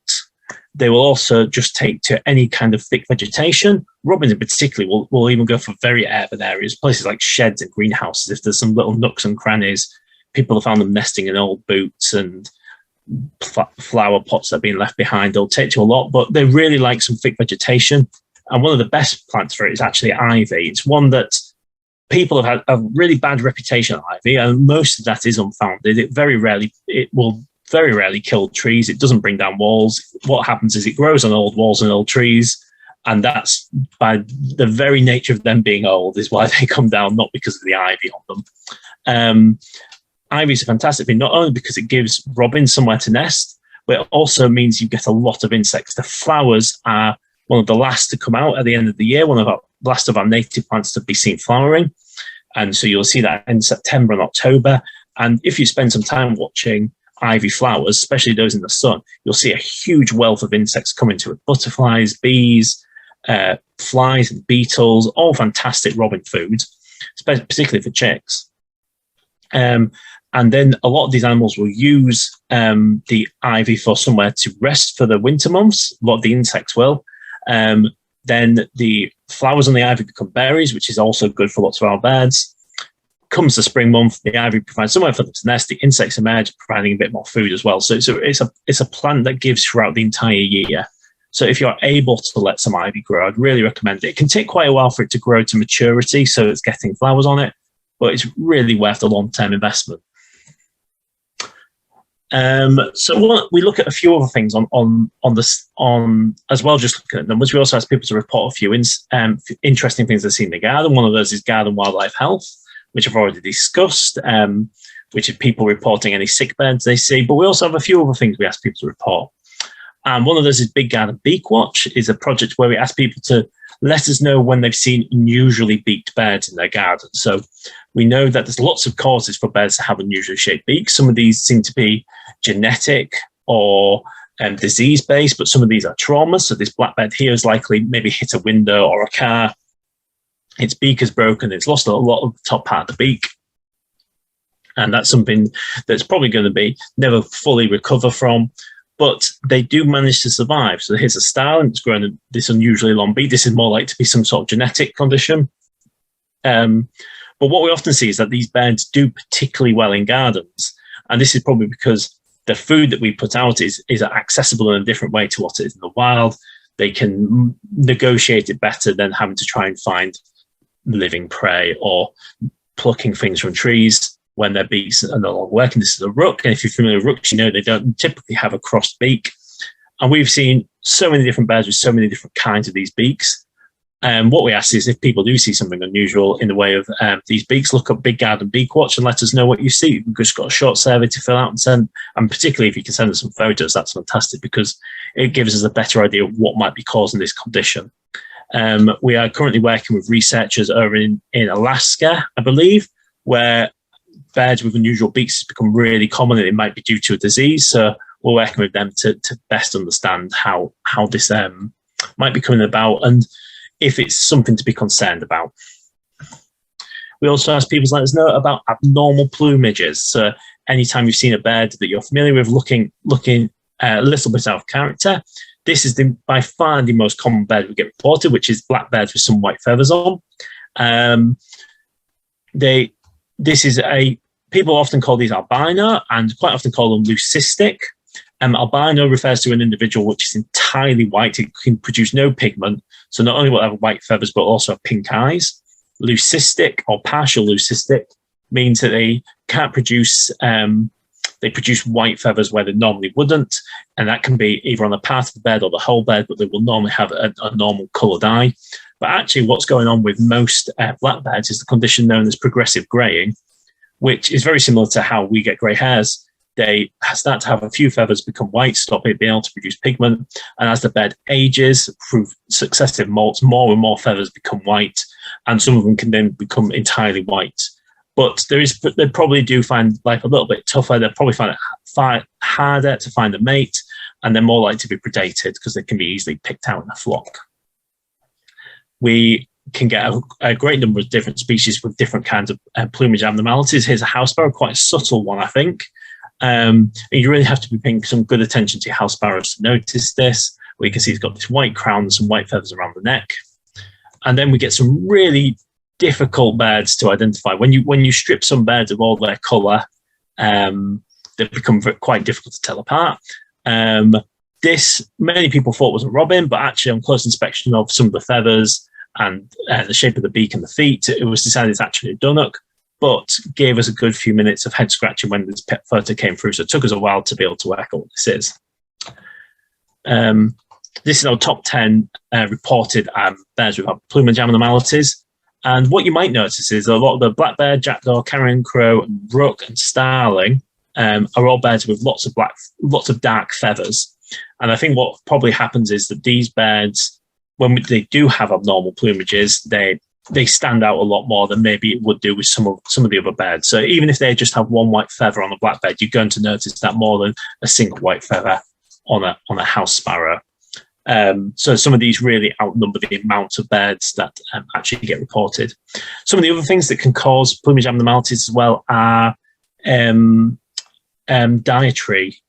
they will also just take to any kind of thick vegetation. Robins in particular will even go for very urban areas, places like sheds and greenhouses. If there's some little nooks and crannies, people have found them nesting in old boots and flower pots that are being left behind. They'll take to a lot, but they really like some thick vegetation. And one of the best plants for it is actually ivy. It's one that people have had a really bad reputation on ivy, and most of that is unfounded. It will very rarely kill trees. It doesn't bring down walls. What happens is it grows on old walls and old trees, and that's by the very nature of them being old is why they come down, not because of the ivy on them. Ivy is a fantastic thing, not only because it gives robins somewhere to nest, but it also means you get a lot of insects. The flowers are one of the last to come out at the end of the year, one of our last of our native plants to be seen flowering. And so you'll see that in September and October. And if you spend some time watching ivy flowers, especially those in the sun, you'll see a huge wealth of insects coming to it. Butterflies, bees, flies and beetles, all fantastic robin foods, particularly for chicks. And then a lot of these animals will use the ivy for somewhere to rest for the winter months. A lot of the insects will. Then the flowers on the ivy become berries, which is also good for lots of our birds. Comes the spring month, the ivy provides somewhere for them to nest. The insects emerge, providing a bit more food as well. So it's a plant that gives throughout the entire year. So if you're able to let some ivy grow, I'd really recommend it. It can take quite a while for it to grow to maturity, so it's getting flowers on it, but it's really worth the long-term investment. So we look at a few other things on as well, just looking at numbers. We also ask people to report a few interesting things they've seen in the garden. One of those is garden wildlife health, which I've already discussed, which is people reporting any sick birds they see. But we also have a few other things we ask people to report. And one of those is Big Garden BeakWatch, is a project where we ask people to let us know when they've seen unusually beaked birds in their garden. So we know that there's lots of causes for birds to have unusually shaped beaks. Some of these seem to be genetic or disease-based, but some of these are traumas. So this blackbird here has likely maybe hit a window or a car. Its beak is broken. It's lost a lot of the top part of the beak. And that's something that's probably going to be never fully recover from. But they do manage to survive. So here's a starling that's grown this unusually long beak. This is more likely to be some sort of genetic condition. But what we often see is that these birds do particularly well in gardens. And this is probably because the food that we put out is accessible in a different way to what it is in the wild. They can negotiate it better than having to try and find living prey or plucking things from trees when their beaks are no longer working. This is a rook, and if you're familiar with rooks, you know they don't typically have a crossed beak. And we've seen so many different birds with so many different kinds of these beaks. And what we ask is if people do see something unusual in the way of these beaks, look up Big Garden BeakWatch and let us know what you see. We've just got a short survey to fill out and send. And particularly if you can send us some photos, that's fantastic, because it gives us a better idea of what might be causing this condition. We are currently working with researchers over in Alaska, I believe, where birds with unusual beaks has become really common, and it might be due to a disease. So we're working with them to best understand how this might be coming about and if it's something to be concerned about. We also ask people to let us know about abnormal plumages. So anytime you've seen a bird that you're familiar with looking a little bit out of character, this is by far the most common bird we get reported, which is blackbirds with some white feathers on. People often call these albino and quite often call them leucistic. Albino refers to an individual which is entirely white. It can produce no pigment. So not only will it have white feathers, but also have pink eyes. Leucistic or partial leucistic means that they can't produce, they produce white feathers where they normally wouldn't. And that can be either on a part of the bed or the whole bed, but they will normally have a normal coloured eye. But actually what's going on with most blackbirds is the condition known as progressive greying, which is very similar to how we get grey hairs. They start to have a few feathers become white, stop it being able to produce pigment. And as the bird ages, through successive molts, more and more feathers become white, and some of them can then become entirely white. But they probably do find life a little bit tougher. They'll probably find it harder to find a mate, and they're more likely to be predated because they can be easily picked out in a flock. We can get a great number of different species with different kinds of plumage abnormalities. Here's a house sparrow, quite a subtle one, I think. And you really have to be paying some good attention to your house sparrows to notice this. Where you can see he's got this white crown and some white feathers around the neck. And then we get some really difficult birds to identify. When you strip some birds of all their colour, they become quite difficult to tell apart. This many people thought was a robin, but actually on close inspection of some of the feathers and the shape of the beak and the feet, it was decided it's actually a dunnock, but gave us a good few minutes of head scratching when this pet photo came through. So it took us a while to be able to work out what this is. This is our top 10 reported birds with plumage abnormalities. And what you might notice is a lot of the blackbird, jackdaw, carrion crow, rook, and starling are all birds with lots of dark feathers. And I think what probably happens is that these birds, when they do have abnormal plumages, they stand out a lot more than maybe it would do with some of the other birds. So even if they just have one white feather on a blackbird, you're going to notice that more than a single white feather on a house sparrow. So some of these really outnumber the amount of birds that actually get reported. Some of the other things that can cause plumage abnormalities as well are dietary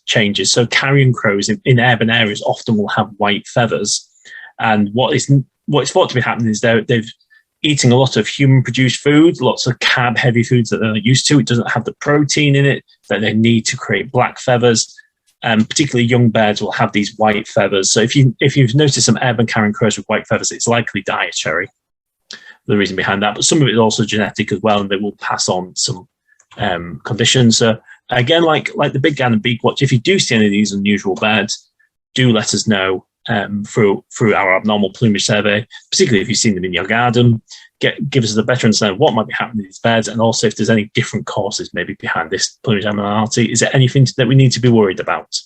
changes. So carrion crows in urban areas often will have white feathers. And what's thought to be happening is they've eating a lot of human-produced food, lots of carb-heavy foods that they're not used to. It doesn't have the protein in it that they need to create black feathers. Particularly young birds will have these white feathers. So if you've noticed some urban carrion crows with white feathers, it's likely dietary. The reason behind that, but some of it is also genetic as well, and they will pass on some conditions. So again, like the Big Garden BirdWatch, if you do see any of these unusual birds, do let us know through our abnormal plumage survey, particularly if you've seen them in your garden. Give us a better understanding of what might be happening to these birds, and also if there's any different causes maybe behind this plumage abnormality. Is there anything that we need to be worried about?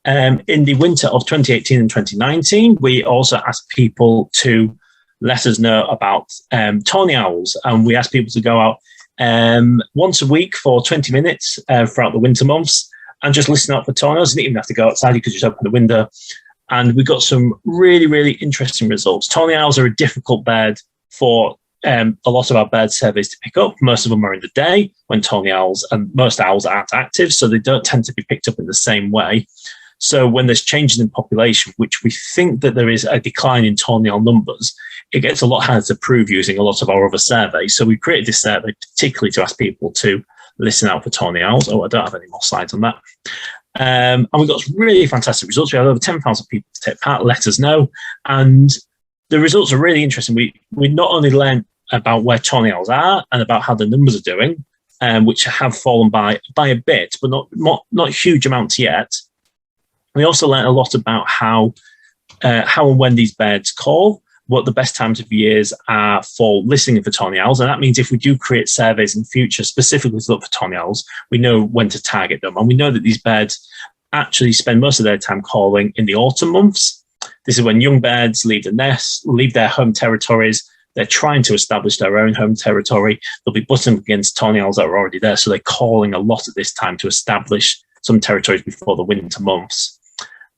In the winter of 2018 and 2019, we also asked people to let us know about tawny owls, and we asked people to go out once a week for 20 minutes throughout the winter months and just listen out for tawny owls. You didn't even have to go outside, you could just open the window. And we got some really, really interesting results. Tawny owls are a difficult bird for a lot of our bird surveys to pick up. Most of them are in the day when tawny owls, and most owls aren't active, so they don't tend to be picked up in the same way. So when there's changes in population, which we think that there is a decline in tawny owl numbers, it gets a lot harder to prove using a lot of our other surveys. So we created this survey particularly to ask people to listen out for tawny owls. Oh, I don't have any more slides on that. And we got really fantastic results. We had over 10,000 people to take part, let us know. And the results are really interesting. We not only learned about where tawny owls are and about how the numbers are doing, which have fallen by a bit, but not huge amounts yet. We also learned a lot about how and when these birds call, what the best times of years are for listening for tawny owls. And that means if we do create surveys in future specifically to look for tawny owls, we know when to target them. And we know that these birds actually spend most of their time calling in the autumn months. This is when young birds leave the nest, leave their home territories. They're trying to establish their own home territory. They'll be butting against tawny owls that are already there. So they're calling a lot at this time to establish some territories before the winter months.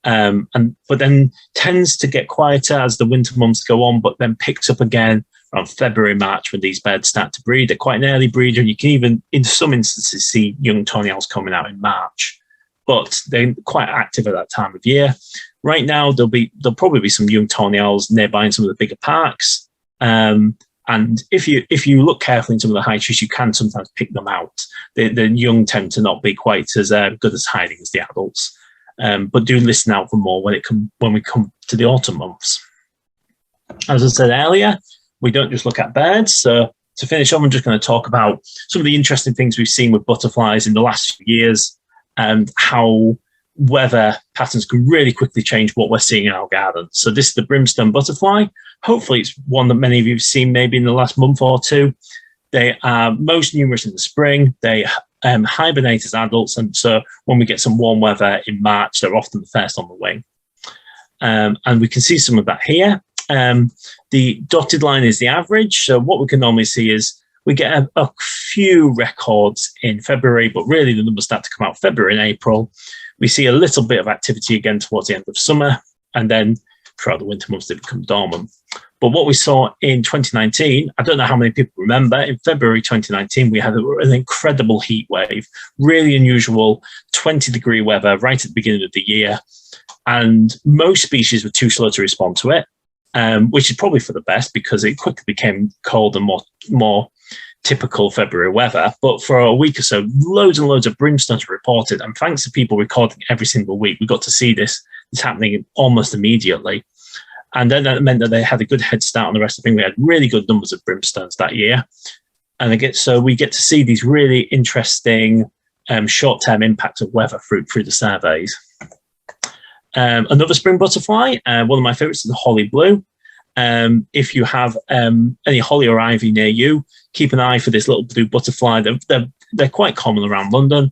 But then tends to get quieter as the winter months go on, but then picks up again around February, March when these birds start to breed. They're quite an early breeder, and you can even, in some instances, see young tawny owls coming out in March. But they're quite active at that time of year. Right now, there'll probably be some young tawny owls nearby in some of the bigger parks. And if you look carefully in some of the high trees, you can sometimes pick them out. The young tend to not be quite as good as hiding as the adults. But do listen out for more when we come to the autumn months. As I said earlier, we don't just look at birds. So to finish off, I'm just going to talk about some of the interesting things we've seen with butterflies in the last few years and how weather patterns can really quickly change what we're seeing in our gardens. So this is the Brimstone Butterfly. Hopefully it's one that many of you have seen maybe in the last month or two. They are most numerous in the spring. They hibernate as adults, and so when we get some warm weather in March, they're often the first on the wing. And we can see some of that here. The dotted line is the average. So what we can normally see is we get a few records in February, but really the numbers start to come out February and April. We see a little bit of activity again towards the end of summer, and then throughout the winter months, they become dormant. But what we saw in 2019, I don't know how many people remember, in February 2019, we had an incredible heat wave, really unusual 20-degree weather right at the beginning of the year. And most species were too slow to respond to it, which is probably for the best because it quickly became cold and more typical February weather. But for a week or so, loads and loads of brimstones were reported. And thanks to people recording every single week, we got to see this happening almost immediately. And then that meant that they had a good head start on the rest of the thing. We had really good numbers of brimstones that year. And so we get to see these really interesting short-term impacts of weather through the surveys. Another spring butterfly, one of my favorites is the holly blue. If you have any holly or ivy near you, keep an eye for this little blue butterfly. They're quite common around London.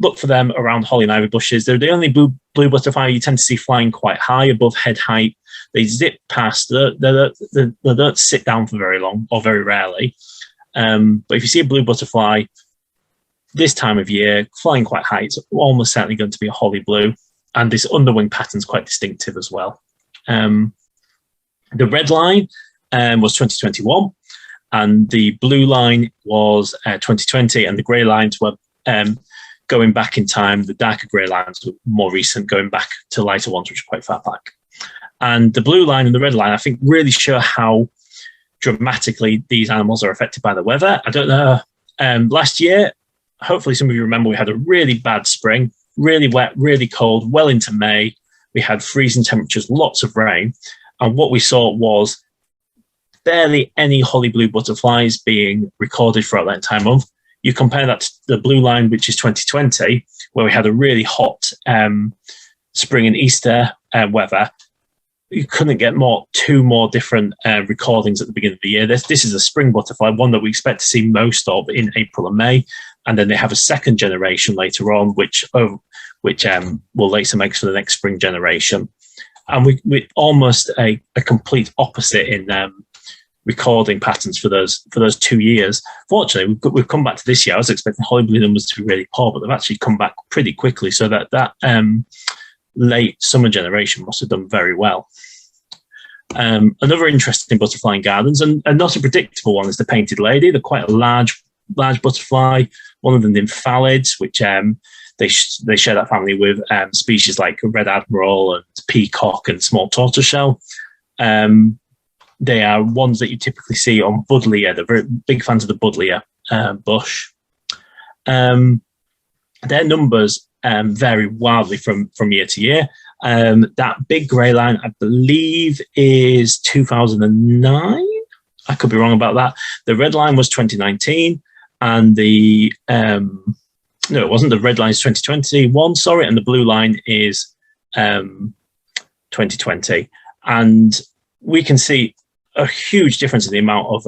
Look for them around holly and ivy bushes. They're the only blue butterfly you tend to see flying quite high above head height. They zip past. They don't sit down for very long or very rarely. But if you see a blue butterfly this time of year flying quite high, it's almost certainly going to be a holly blue. And this underwing pattern is quite distinctive as well. The red line was 2021, and the blue line was 2020, and the grey lines were going back in time. The darker grey lines were more recent, going back to lighter ones, which are quite far back. And the blue line and the red line, I think, really show how dramatically these animals are affected by the weather. I don't know. Last year, hopefully some of you remember, we had a really bad spring, really wet, really cold, well into May. We had freezing temperatures, lots of rain. And what we saw was barely any holly blue butterflies being recorded throughout that entire month. You compare that to the blue line, which is 2020, where we had a really hot spring and Easter weather. You couldn't get two more different recordings at the beginning of the year. This is a spring butterfly, one that we expect to see most of in April and May. And then they have a second generation later on, which will lay some eggs for the next spring generation. And we almost a complete opposite in recording patterns for those 2 years. Fortunately, we've come back to this year. I was expecting holly blue numbers to be really poor, but they've actually come back pretty quickly. So that late summer generation must have done very well. Another interesting butterfly in gardens, and not a predictable one, is the painted lady. They're quite a large butterfly. One of them nymphalids, which they share that family with species like red admiral and peacock and small tortoiseshell. They are ones that you typically see on buddleia. They're very big fans of the buddleia bush. Their numbers vary wildly from year to year. That big grey line, I believe, is 2009. I could be wrong about that. The red line was 2019, and the no, it wasn't. The red line is 2021, sorry, and the blue line is 2020. And we can see a huge difference in the amount of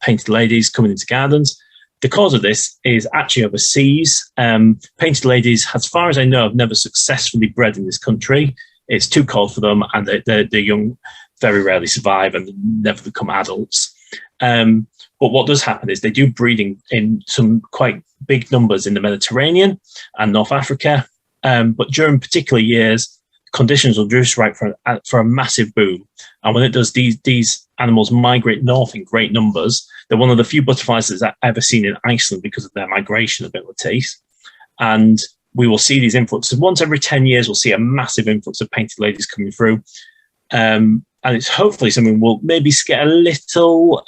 painted ladies coming into gardens. The cause of this is actually overseas. Painted ladies, as far as I know, have never successfully bred in this country. It's too cold for them, and the young very rarely survive and never become adults. But what does happen is they do breeding in some quite big numbers in the Mediterranean and North Africa. But during particular years, conditions will just right for a massive boom. And when it does, these animals migrate north in great numbers. They're one of the few butterflies that's ever seen in Iceland because of their migration abilities. And we will see these influxes. Once every 10 years, we'll see a massive influx of painted ladies coming through. and it's hopefully something we'll maybe get a little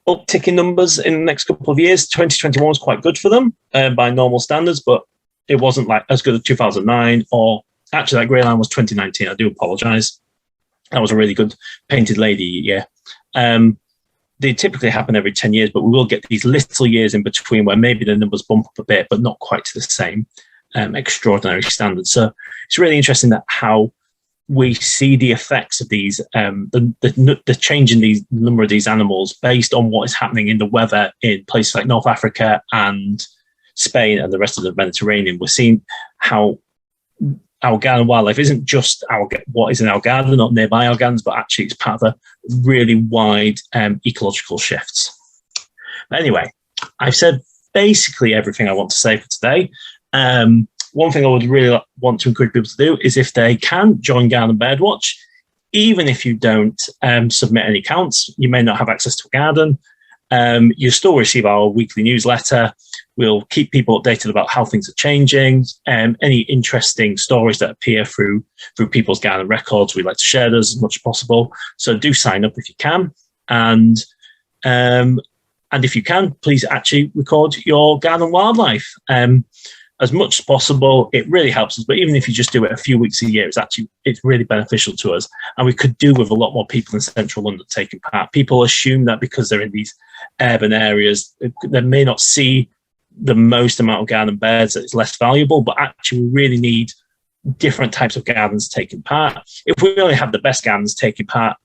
uptick in numbers in the next couple of years. 2021 was quite good for them by normal standards, but it wasn't like as good as 2009, or actually that grey line was 2019. I do apologise. That was a really good painted lady year. They typically happen every 10 years, but we will get these little years in between where maybe the numbers bump up a bit, but not quite to the same extraordinary standard. So it's really interesting that how we see the effects of these, the change in the number of these animals based on what is happening in the weather in places like North Africa and Spain and the rest of the Mediterranean. We're seeing how our garden wildlife isn't just what is in our garden, not nearby our gardens, but actually it's part of a really wide ecological shifts. But anyway, I've said basically everything I want to say for today. One thing I would really want to encourage people to do is, if they can, join Garden BirdWatch. Even if you don't submit any counts, you may not have access to a garden. You still receive our weekly newsletter. We'll keep people updated about how things are changing. Any interesting stories that appear through people's garden records, we like to share those as much as possible. So do sign up if you can. And if you can, please actually record your garden wildlife. As much as possible. It really helps us, but even if you just do it a few weeks a year, it's really beneficial to us, and we could do with a lot more people in central London taking part. People assume that because they're in these urban areas, they may not see the most amount of garden birds, that it's less valuable, but actually we really need different types of gardens taking part. If we only have the best gardens taking part,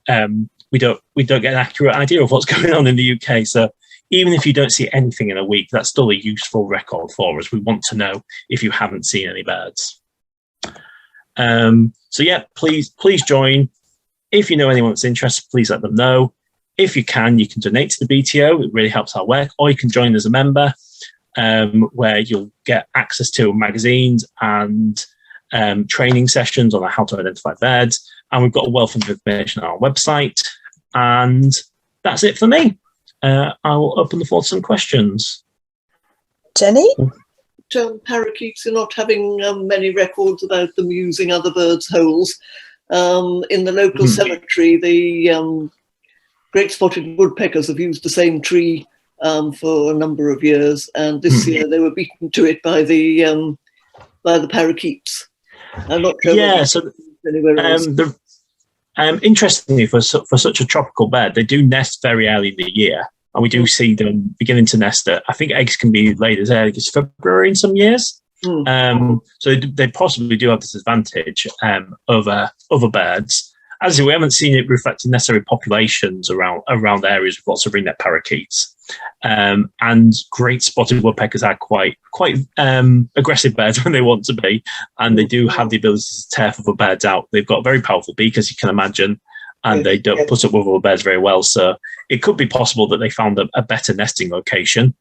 we don't get an accurate idea of what's going on in the UK. So even if you don't see anything in a week, that's still a useful record for us. We want to know if you haven't seen any birds. So yeah, please join. If you know anyone that's interested, please let them know. If you can donate to the BTO. It really helps our work. Or you can join as a member, where you'll get access to magazines and training sessions on how to identify birds. And we've got a wealth of information on our website. And that's it for me. I will open the floor to some questions. Jenny? Parakeets are not having many records about them using other birds' holes. In the local cemetery, the great spotted woodpeckers have used the same tree for a number of years, and this year they were beaten to it by the parakeets. I'm not sure anywhere else. Interestingly, for such a tropical bird, they do nest very early in the year, and we do see them beginning to nest. I think eggs can be laid as early as February in some years. So they possibly do have this advantage over other birds. As we haven't seen it reflected necessary populations around areas with lots of ringnet parakeets. And great spotted woodpeckers are quite aggressive birds when they want to be, and they do have the ability to tear other birds out. They've got a very powerful beak, as you can imagine, and they don't put up with other birds very well. So it could be possible that they found a better nesting location,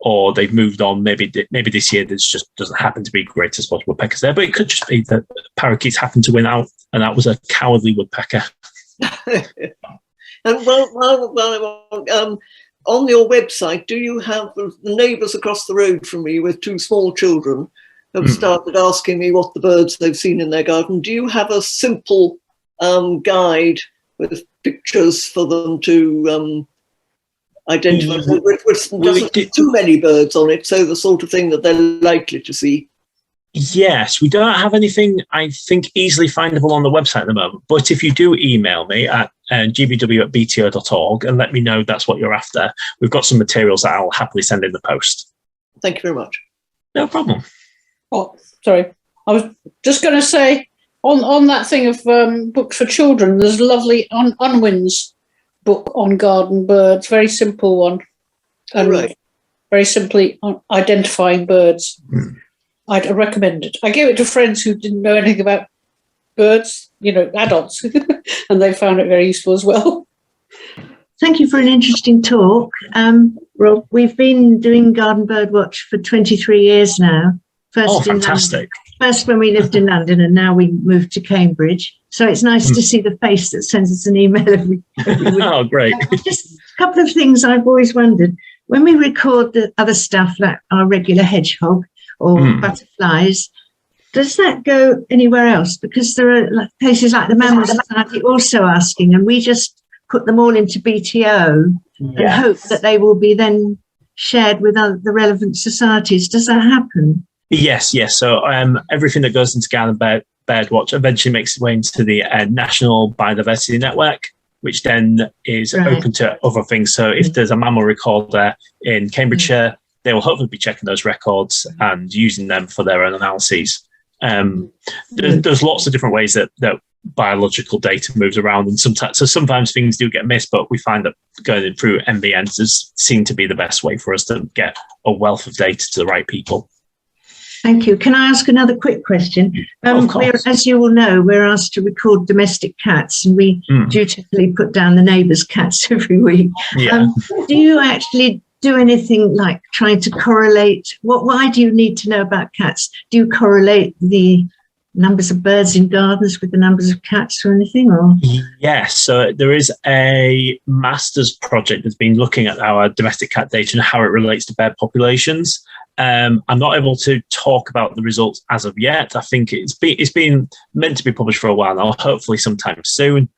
or they've moved on. Maybe this year there's just doesn't happen to be greater spotted woodpeckers there, but it could just be that parakeets happen to win out, and that was a cowardly woodpecker. And on your website, do you have the neighbours across the road from me with two small children have started asking me what the birds they've seen in their garden? Do you have a simple guide with pictures for them to identify? Doesn't have too many birds on it, so the sort of thing that they're likely to see. Yes, we don't have anything, I think, easily findable on the website at the moment. But if you do email me at gbw@bto.org and let me know that's what you're after, we've got some materials that I'll happily send in the post. Thank you very much. No problem. Oh, sorry. I was just going to say, on that thing of books for children, there's a lovely Unwin's book on garden birds, very simple one. Right. Very simply identifying birds. I'd recommend it. I gave it to friends who didn't know anything about birds, adults, and they found it very useful as well. Thank you for an interesting talk. Rob, we've been doing Garden BirdWatch for 23 years now. Fantastic. First when we lived in London, and now we moved to Cambridge. So it's nice to see the face that sends us an email every week. Oh, great. Just a couple of things I've always wondered. When we record the other stuff, like our regular hedgehog or butterflies, Does that go anywhere else? Because there are places like the Mammal Society also asking, and we just put them all into BTO and hope that they will be then shared with the relevant societies. Does that happen? Yes. So everything that goes into Garden BirdWatch eventually makes its way into the National Biodiversity Network, which then is open to other things. So if there's a mammal recorder in Cambridgeshire, they will hopefully be checking those records and using them for their own analyses. There's lots of different ways that biological data moves around, and sometimes things do get missed, but we find that going through NBNs does seem to be the best way for us to get a wealth of data to the right people. Thank you. Can I ask another quick question? Of course. As you will know, we're asked to record domestic cats, and we dutifully put down the neighbours' cats every week. Yeah. Do you actually do anything like trying to correlate? Why do you need to know about cats? Do you correlate the numbers of birds in gardens with the numbers of cats or anything? Or? Yes, so there is a master's project that's been looking at our domestic cat data and how it relates to bird populations. I'm not able to talk about the results as of yet. I think it's been meant to be published for a while now, hopefully sometime soon.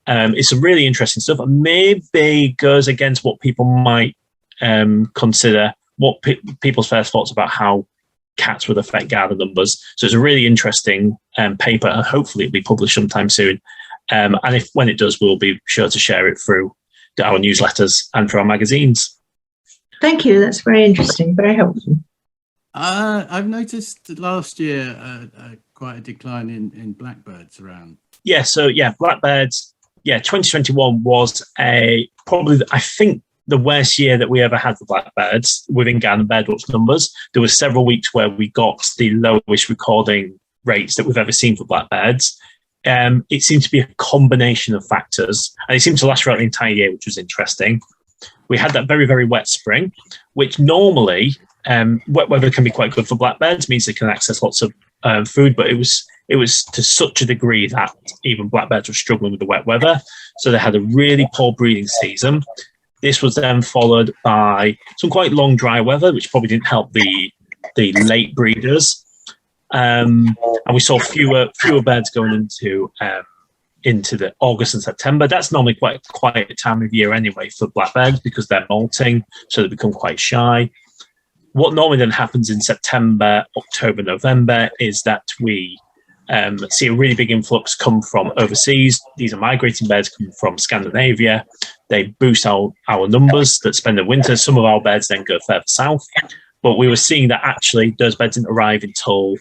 It's some really interesting stuff, and maybe goes against what people might consider, what people's first thoughts about how cats would affect garden numbers. So it's a really interesting paper, and hopefully it'll be published sometime soon. And when it does, we'll be sure to share it through our newsletters and through our magazines. Thank you. That's very interesting, very helpful. I've noticed last year quite a decline in blackbirds around. Yeah, so blackbirds. 2021 was probably, I think, the worst year that we ever had for blackbirds within Garden BirdWatch numbers. There were several weeks where we got the lowest recording rates that we've ever seen for blackbirds. It seemed to be a combination of factors, and it seemed to last throughout the entire year, which was interesting. We had that very, very wet spring, which normally wet weather can be quite good for blackbirds, means they can access lots of food, but it was to such a degree that even blackbirds were struggling with the wet weather. So they had a really poor breeding season. This was then followed by some quite long dry weather, which probably didn't help the late breeders. And we saw fewer birds going into the August and September. That's normally quite a quiet time of year anyway for blackbirds because they're molting, so they become quite shy. What normally then happens in September, October, November is that we see a really big influx come from overseas. These are migrating birds coming from Scandinavia. They boost our numbers that spend the winter. Some of our birds then go further south. But we were seeing that actually those birds didn't arrive until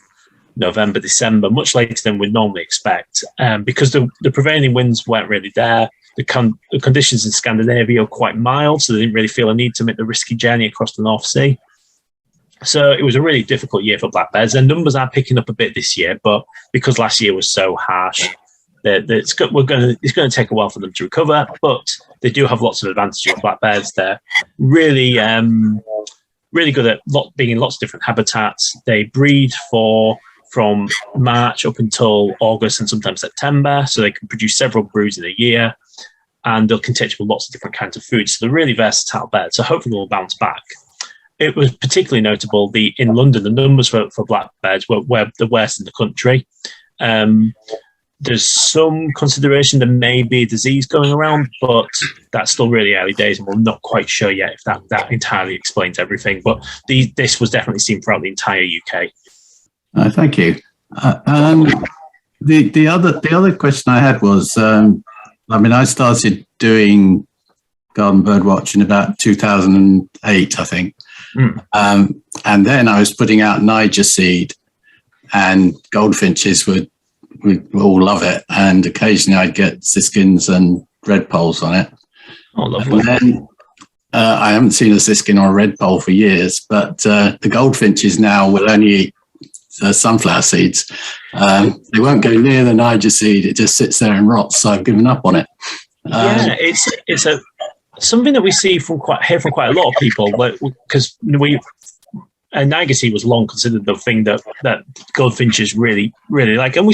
November, December, much later than we'd normally expect, because the prevailing winds weren't really there. The conditions in Scandinavia are quite mild, so they didn't really feel a need to make the risky journey across the North Sea. So it was a really difficult year for blackbirds. Their numbers are picking up a bit this year, but because last year was so harsh, it's going to take a while for them to recover. But they do have lots of advantages. Blackbirds, they're really really good at being in lots of different habitats. They breed from March up until August and sometimes September, so they can produce several broods in a year, and they'll contend with lots of different kinds of food. So they're really versatile birds. So hopefully they'll bounce back. It was particularly notable in London, the numbers for blackbirds were the worst in the country. There's some consideration there may be a disease going around, but that's still really early days, and we're not quite sure yet if that entirely explains everything. But this was definitely seen throughout the entire UK. Thank you. The other question I had was, I started doing Garden BirdWatch in about 2008, I think. And then I was putting out Niger seed, and goldfinches would all love it, and occasionally I'd get siskins and redpolls on it. Oh, lovely. And then, I haven't seen a siskin or a redpoll for years, but the goldfinches now will only eat sunflower seeds. They won't go near the Niger seed. It just sits there and rots, so I've given up on it. It's something that we see hear from quite a lot of people, because Niger seed was long considered the thing that goldfinches really, really like, and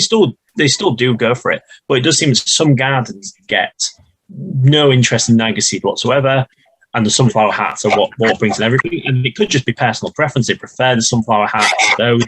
they still do go for it. But it does seem that some gardens get no interest in Niger seed whatsoever, and the sunflower hats are what brings in everything. And it could just be personal preference. They prefer the sunflower hats. So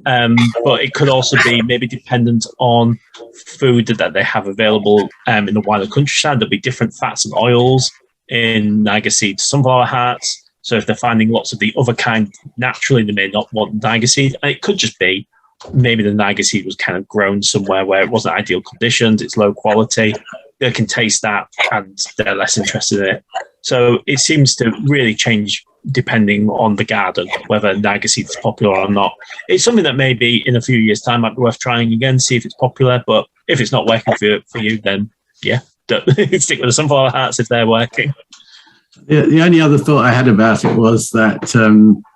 but it could also be maybe dependent on food that they have available in the wider countryside. There'll be different fats and oils in Niger seed sunflower hearts. So if they're finding lots of the other kind naturally, they may not want Niger seed. And it could just be maybe the Niger seed was kind of grown somewhere where it wasn't ideal conditions, it's low quality. They can taste that and they're less interested in it. So it seems to really change depending on the garden, whether Niger seed is popular or not. It's something that maybe in a few years' time might be worth trying again, see if it's popular. But if it's not working for you, then yeah, stick with the sunflower hearts if they're working. The only other thought I had about it was that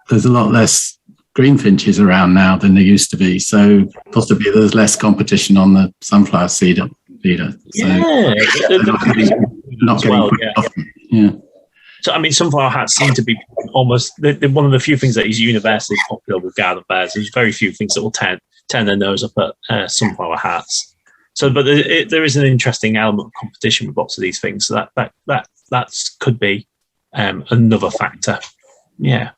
there's a lot less greenfinches around now than there used to be. So possibly there's less competition on the sunflower seed feeder. So not getting often. Yeah. So, I mean, sunflower hats seem to be almost one of the few things that is universally popular with garden birds. There's very few things that will turn their nose up at sunflower hats. So, but there is an interesting element of competition with lots of these things. So that could be another factor. Yeah.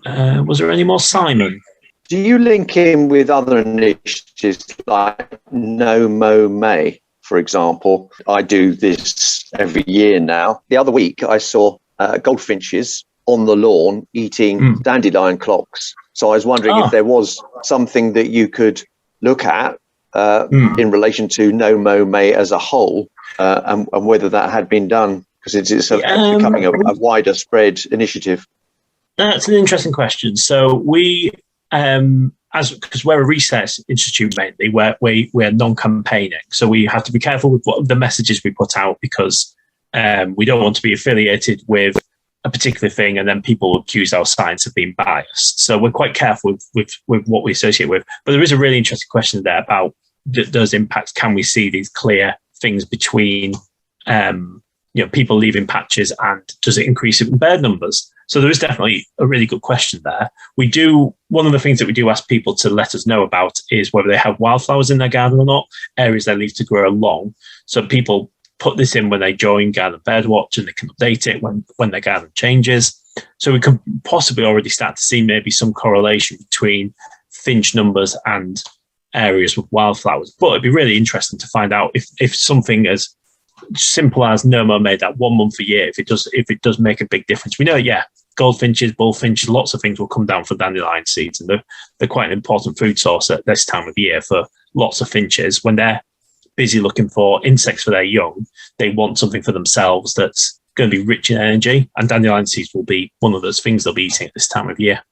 Was there any more, Simon? Do you link in with other initiatives like No Mow May? For example, I do this every year now. The other week, I saw goldfinches on the lawn eating dandelion clocks. So I was wondering if there was something that you could look at in relation to No Mow May as a whole, and whether that had been done, because it's becoming a wider spread initiative. That's an interesting question. So we, because we're a research institute mainly, we're non-campaigning, so we have to be careful with what the messages we put out, because we don't want to be affiliated with a particular thing and then people accuse our science of being biased. So we're quite careful with what we associate with. But there is a really interesting question there about those impacts. Can we see these clear things between people leaving patches, and does it increase in bird numbers? So there is definitely a really good question there. One of the things that we do ask people to let us know about is whether they have wildflowers in their garden or not, areas they leave to grow along. So people put this in when they join Garden BirdWatch, and they can update it when their garden changes. So we could possibly already start to see maybe some correlation between finch numbers and areas with wildflowers. But it'd be really interesting to find out if something as simple as No Mow May that 1 month a year, if it does make a big difference. We know, goldfinches, bullfinches, lots of things will come down for dandelion seeds, and they're quite an important food source at this time of year for lots of finches. When they're busy looking for insects for their young, they want something for themselves that's going to be rich in energy, and dandelion seeds will be one of those things they'll be eating at this time of year.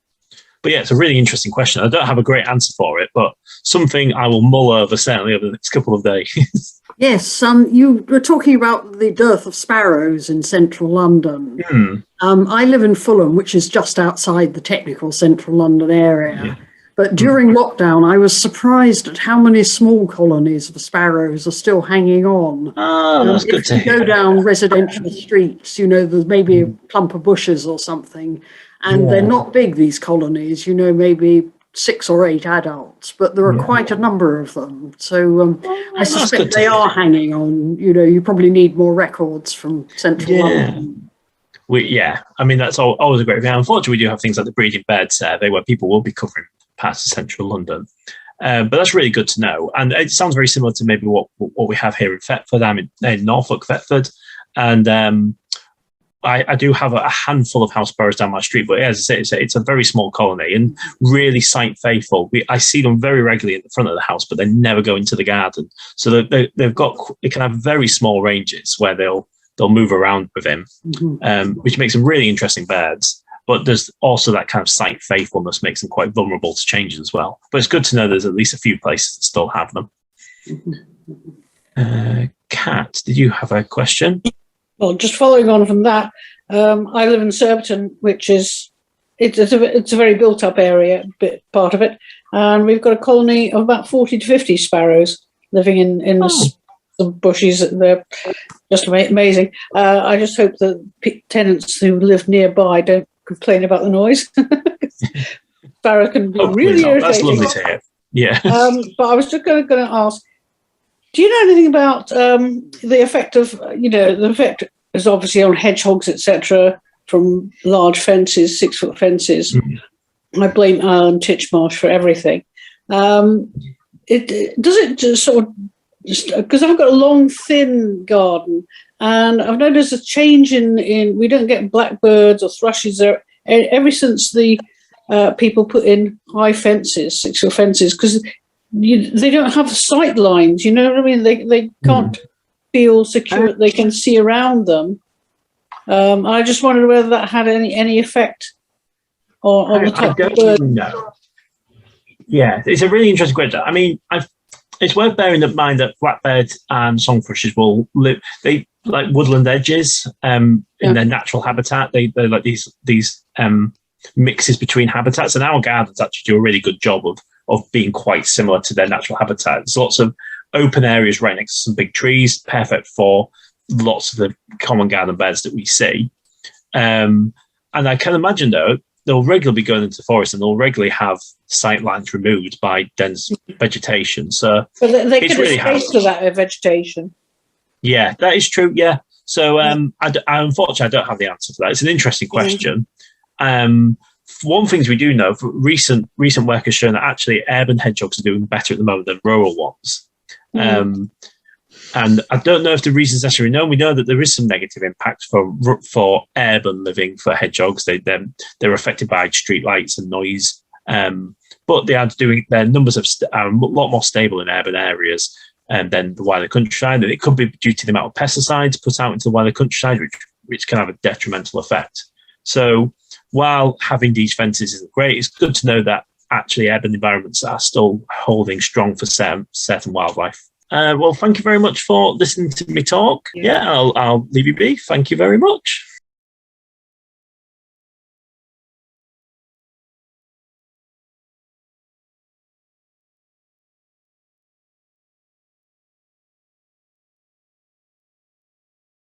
But yeah, it's a really interesting question. I don't have a great answer for it, but something I will mull over certainly over the next couple of days. Yes, you were talking about the dearth of sparrows in central London. I live in Fulham, which is just outside the technical central London area. Yeah. But during lockdown, I was surprised at how many small colonies of sparrows are still hanging on. Oh, that's good to hear. If you go down residential streets, there's maybe a clump of bushes or something, and they're not big, these colonies, maybe 6 or 8 adults, but there are quite a number of them. So I suspect they are hanging on. You probably need more records from central London. I mean, that's always a great thing. Unfortunately, we do have things like the breeding bird survey where people will be covering parts of central London. But that's really good to know. And it sounds very similar to maybe what we have here in Thetford. I'm in Norfolk, Thetford. And I do have a handful of house sparrows down my street, but as I say, it's a very small colony and really site faithful. I see them very regularly in the front of the house, but they never go into the garden. So they can have very small ranges where they'll move around with him, which makes them really interesting birds. But there's also that kind of site faithfulness makes them quite vulnerable to changes as well. But it's good to know there's at least a few places that still have them. Kat, did you have a question? Well, just following on from that, I live in Surbiton, which is it's a very built-up area, part of it, and we've got a colony of about 40 to 50 sparrows living in some bushes. They're just amazing. I just hope that tenants who live nearby don't complain about the noise. Sparrow can be really irritating. That's lovely to hear. Yeah. But I was just going to ask, do you know anything about the effect of, the effect is obviously on hedgehogs, etc., from large fences, 6-foot fences. I blame Alan Titchmarsh for everything. It does it just sort of, because I've got a long, thin garden, and I've noticed a change in we don't get blackbirds or thrushes there ever since the people put in high fences, 6-foot fences, because they don't have sight lines. You know what I mean? They can't feel secure. They can see around them. I just wondered whether that had any effect on the type of bird. No. Yeah, it's a really interesting question. I mean, it's worth bearing in mind that blackbirds and song thrushes will live. They like woodland edges in their natural habitat. They're like these mixes between habitats, and our gardens actually do a really good job of being quite similar to their natural habitat. There's lots of open areas right next to some big trees, perfect for lots of the common garden birds that we see. And I can imagine, though, they'll regularly be going into the forest and they'll regularly have sight lines removed by dense vegetation. So but they could really escape to that vegetation. Yeah, that is true. Yeah. So unfortunately, I don't have the answer to that. It's an interesting question. One thing we do know, recent work has shown that actually urban hedgehogs are doing better at the moment than rural ones. And I don't know if the reasons necessarily known. We know that there is some negative impact for urban living for hedgehogs. They're affected by street lights and noise, but their numbers are a lot more stable in urban areas than the wider countryside. And it could be due to the amount of pesticides put out into the wider countryside, which can have a detrimental effect. So while having these fences isn't great, it's good to know that actually urban environments are still holding strong for certain wildlife. Well, thank you very much for listening to me talk. Yeah, I'll leave you be. Thank you very much.